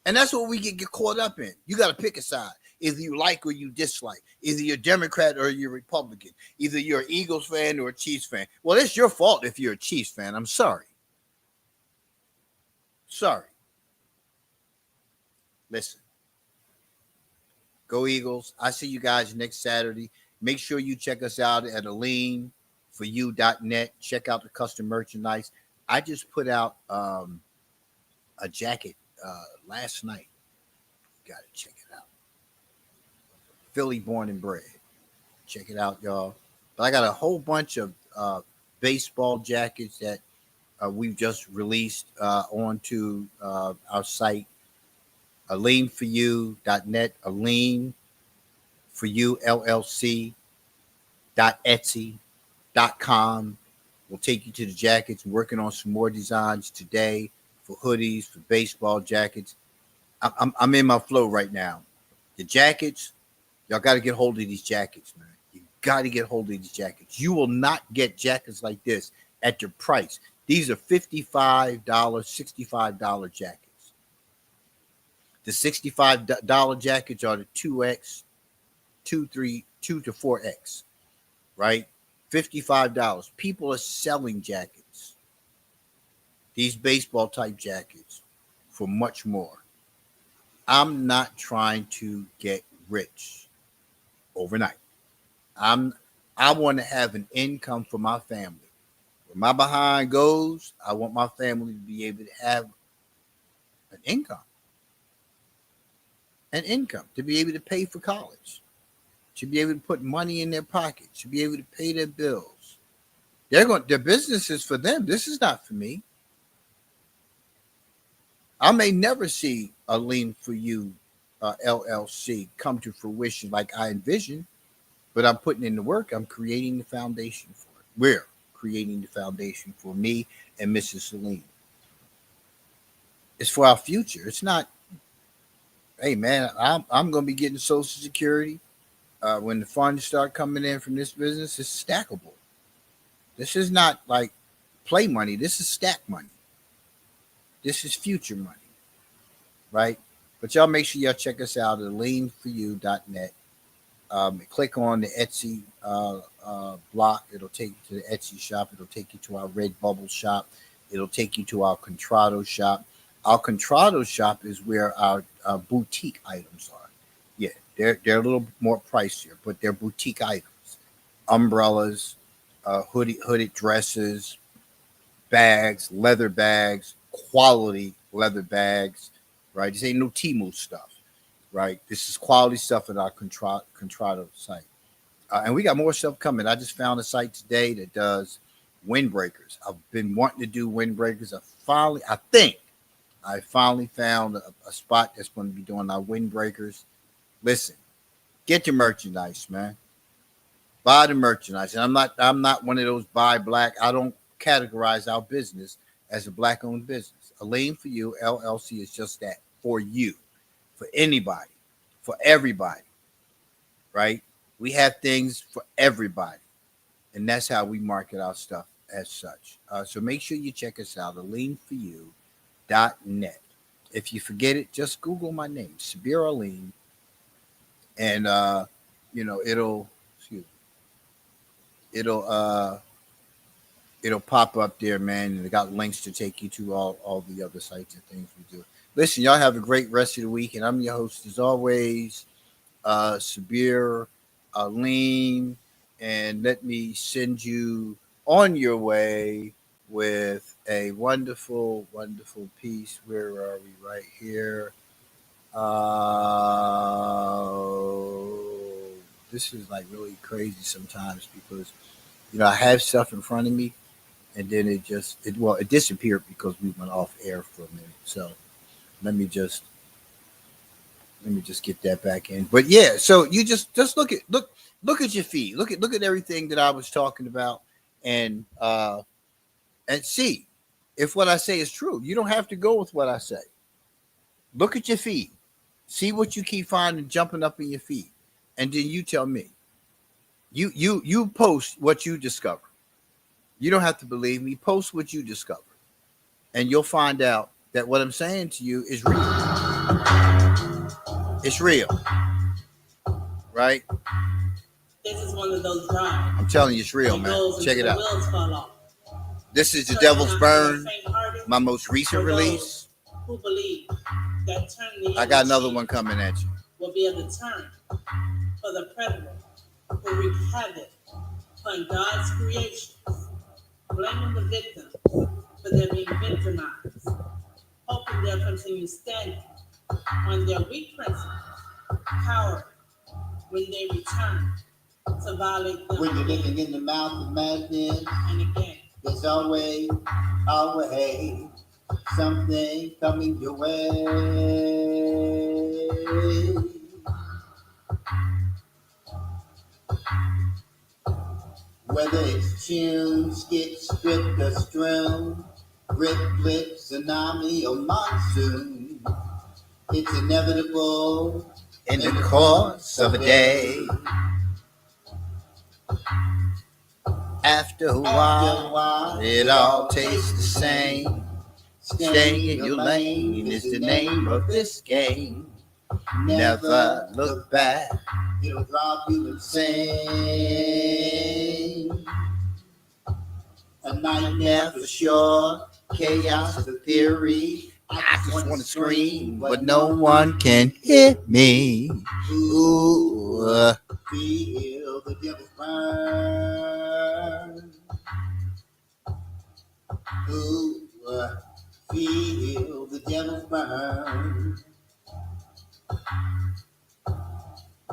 And that's what we get caught up in. You got to pick a side. Either you like or you dislike. Either you're Democrat or you're Republican. Either you're an Eagles fan or a Chiefs fan. Well, it's your fault if you're a Chiefs fan. I'm sorry. Sorry. Listen. Go Eagles. I see you guys next Saturday. Make sure you check us out at AleneForYou.net. Check out the custom merchandise. I just put out a jacket last night. Got to check it out. Philly born and bred. Check it out, y'all. But I got a whole bunch of baseball jackets that we've just released onto our site, AleneForYou.net, AleneForYou.LLC.Etsy.com. We'll take you to the jackets. Working on some more designs today for hoodies, for baseball jackets. I'm in my flow right now. The jackets, y'all got to get hold of these jackets, man. You got to get hold of these jackets. You will not get jackets like this at your price. These are $55, $65 jackets. The $65 jackets are the 2X, 2 to 4X, right? $55. People are selling jackets, these baseball type jackets, for much more. I'm not trying to get rich overnight. I want to have an income for my family. Where my behind goes, I want my family to be able to have an income. An income to be able to pay for college, to be able to put money in their pocket, to be able to pay their bills. Their business is for them. This is not for me. I may never see Alene for You LLC come to fruition like I envision, but I'm putting in the work. I'm creating the foundation for it. We're creating the foundation for me and Mrs. Celine. It's for our future. It's not, hey man, I'm going to be getting Social Security when the funds start coming in from this business. It's stackable. This is not like play money. This is stack money. This is future money, right? But y'all make sure y'all check us out at AleneForYou.net. Click on the Etsy block. It'll take you to the Etsy shop. It'll take you to our Redbubble shop. It'll take you to our Contrado shop. Our Contrado shop is where our boutique items are. Yeah, they're a little more pricier, but they're boutique items. Umbrellas, hooded dresses, bags, leather bags, quality leather bags, right? This ain't no Temu stuff, right? This is quality stuff at our Contrado site. And we got more stuff coming. I just found a site today that does windbreakers. I've been wanting to do windbreakers. I finally found a spot that's going to be doing our windbreakers. Listen, get your merchandise, man. Buy the merchandise. And I'm not one of those buy black. I don't categorize our business as a black owned business. A Lane for You LLC is just that, for you, for anybody, for everybody, right? We have things for everybody. And that's how we market our stuff as such. So make sure you check us out, aleneforyou.net. If you forget it, just Google my name, Sabir Aline, and it'll it'll it'll pop up there, man. And it got links to take you to all the other sites and things we do. Listen, y'all have a great rest of the week, and I'm your host as always, Sabir Aline, and let me send you on your way with a wonderful, wonderful piece. Where are we? Right here. This is like really crazy sometimes because I have stuff in front of me, and then it disappeared because we went off air for a minute. So let me just get that back in. But yeah, so you just look at your feed. Look at everything that I was talking about, and see if what I say is true. You don't have to go with what I say. Look at your feed. See what you keep finding jumping up in your feed, and then you tell me. You post what you discover. You don't have to believe me. Post what you discover, and you'll find out that what I'm saying to you is real. It's real, right? This is one of those drives. I'm telling you, it's real, man. Check it out. This is The Devil's Burn, my most recent release. Who believe that turning I got another one coming at you. Will be a deterrent for the predator who wreak havoc on God's creation, blaming the victim for their being victimized, hoping they'll continue standing on their weak principles, power when they return to violate them. When you're living in the mouth of madness, and again, there's always something coming your way. Whether it's tunes, skits, script, or strewn, rip, flip, tsunami, or monsoon, it's inevitable In the course of a day, after a while, it all tastes the same. Staying in your lane is the name of this game. Never look back. It'll drive you insane. A nightmare for sure. Chaos is a theory. I just want to scream, but no one can hear me. Ooh, Feel the devil's burn. Ooh, feel the devil's burn.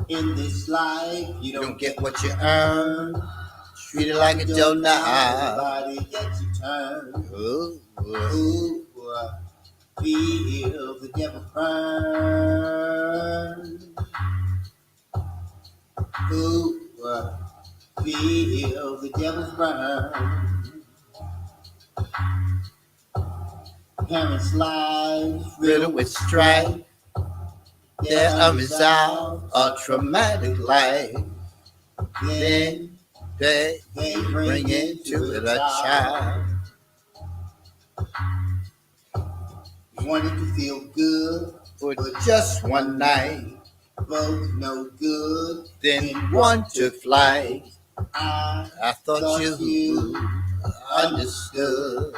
In this life, you don't get what you earn. Treat it like a donut. Everybody gets a turn. Ooh, Ooh, feel the devil's burn. Ooh, feel the devil's burn. Parents' lives riddled with strife. Their unresolved, a traumatic life. Then they bring into it a child. Wanted to feel good For just one night, both no good. then one took flight. I thought you understood.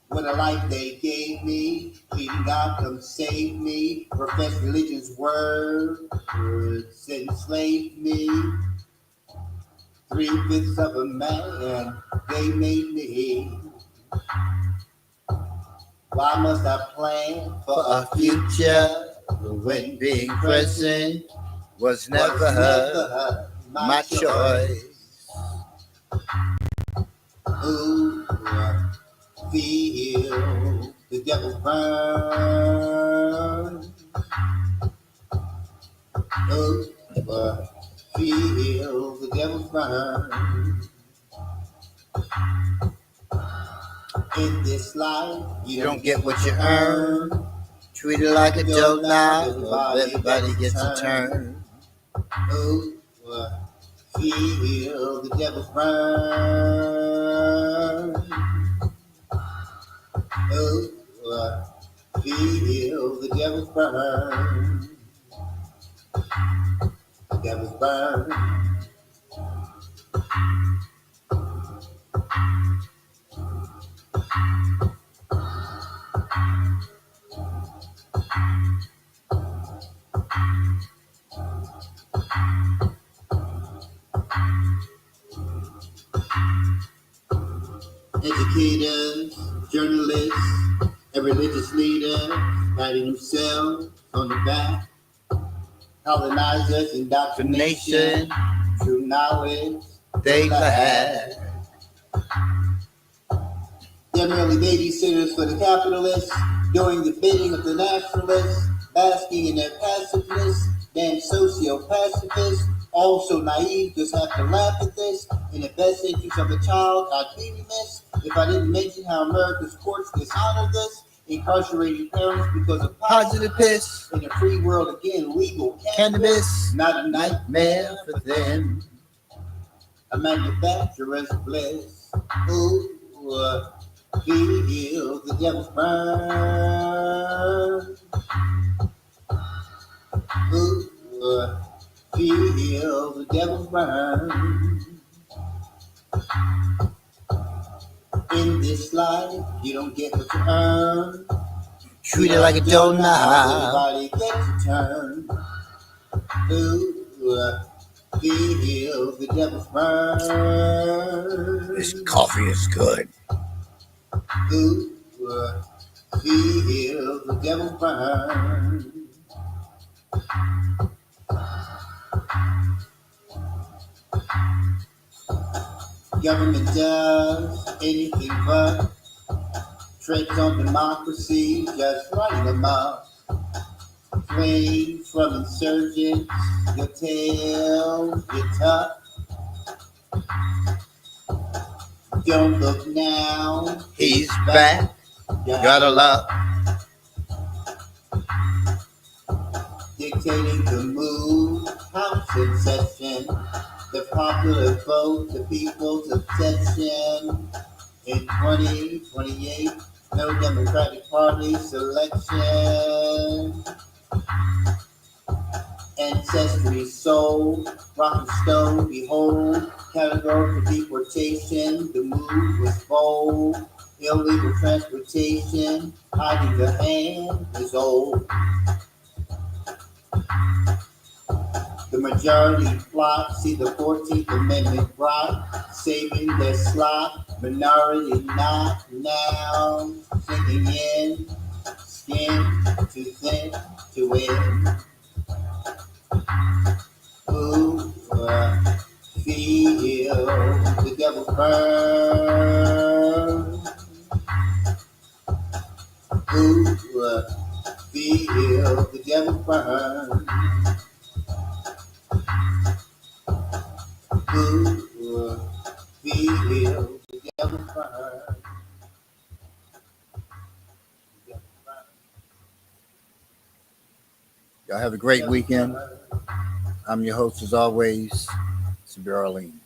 What a life they gave me, pleading God come save me. Profess religion's words enslaved me. 3/5 of a man they made me. Why must I plan For a future when being present was never my choice. Ooh, feel the devil's burn. Ooh, feel the devil's burn. In this life, you don't get what you earn. Treat it like a joke now. Everybody gets a turn. Ooh, feel the devil's burn. Ooh, feel the devil's burn. The devil's burn. Educators, journalists, and religious leaders patting themselves on the back. Colonizers, indoctrination, true knowledge They laugh. They're merely babysitters for the capitalists, doing the bidding of the nationalists, basking in their passiveness, damn socio-pacifists, also naive, just have to laugh at this. In the best interest of the child, I'd be remiss if I didn't mention how America's courts dishonor this, incarcerating parents because of Positive piss. in a free world again, legal Cannabis. not a Nightmare for them. a manufacturer's bliss. Ooh, feel the devil's burn. Ooh, feel the devil's burn. In this life, you don't get what you earn. Treat it like a doorknob. Everybody gets a turn. Ooh, feel the devil's burn. This coffee is good. Ooh, feel the devil's burn. Government does anything but treads on democracy, just running them up. Flee from insurgents, your tail get tough. Don't look now, He's back. Gotta love. Dictating the mood, house in session. The popular vote, the people's obsession. In 2028, no Democratic Party selection. Ancestry sold, rock and stone, behold, category for deportation, the move was bold, illegal transportation, hiding the hand is old. The majority plot, see the 14th Amendment right, saving their slot, minority not now, sinking in, skin too thin to win. Ooh, feel the devil's burn. Ooh, feel the devil's burn. Ooh, feel the devil's burn. Y'all have a great weekend. I'm your host, as always, Sabir Arlene.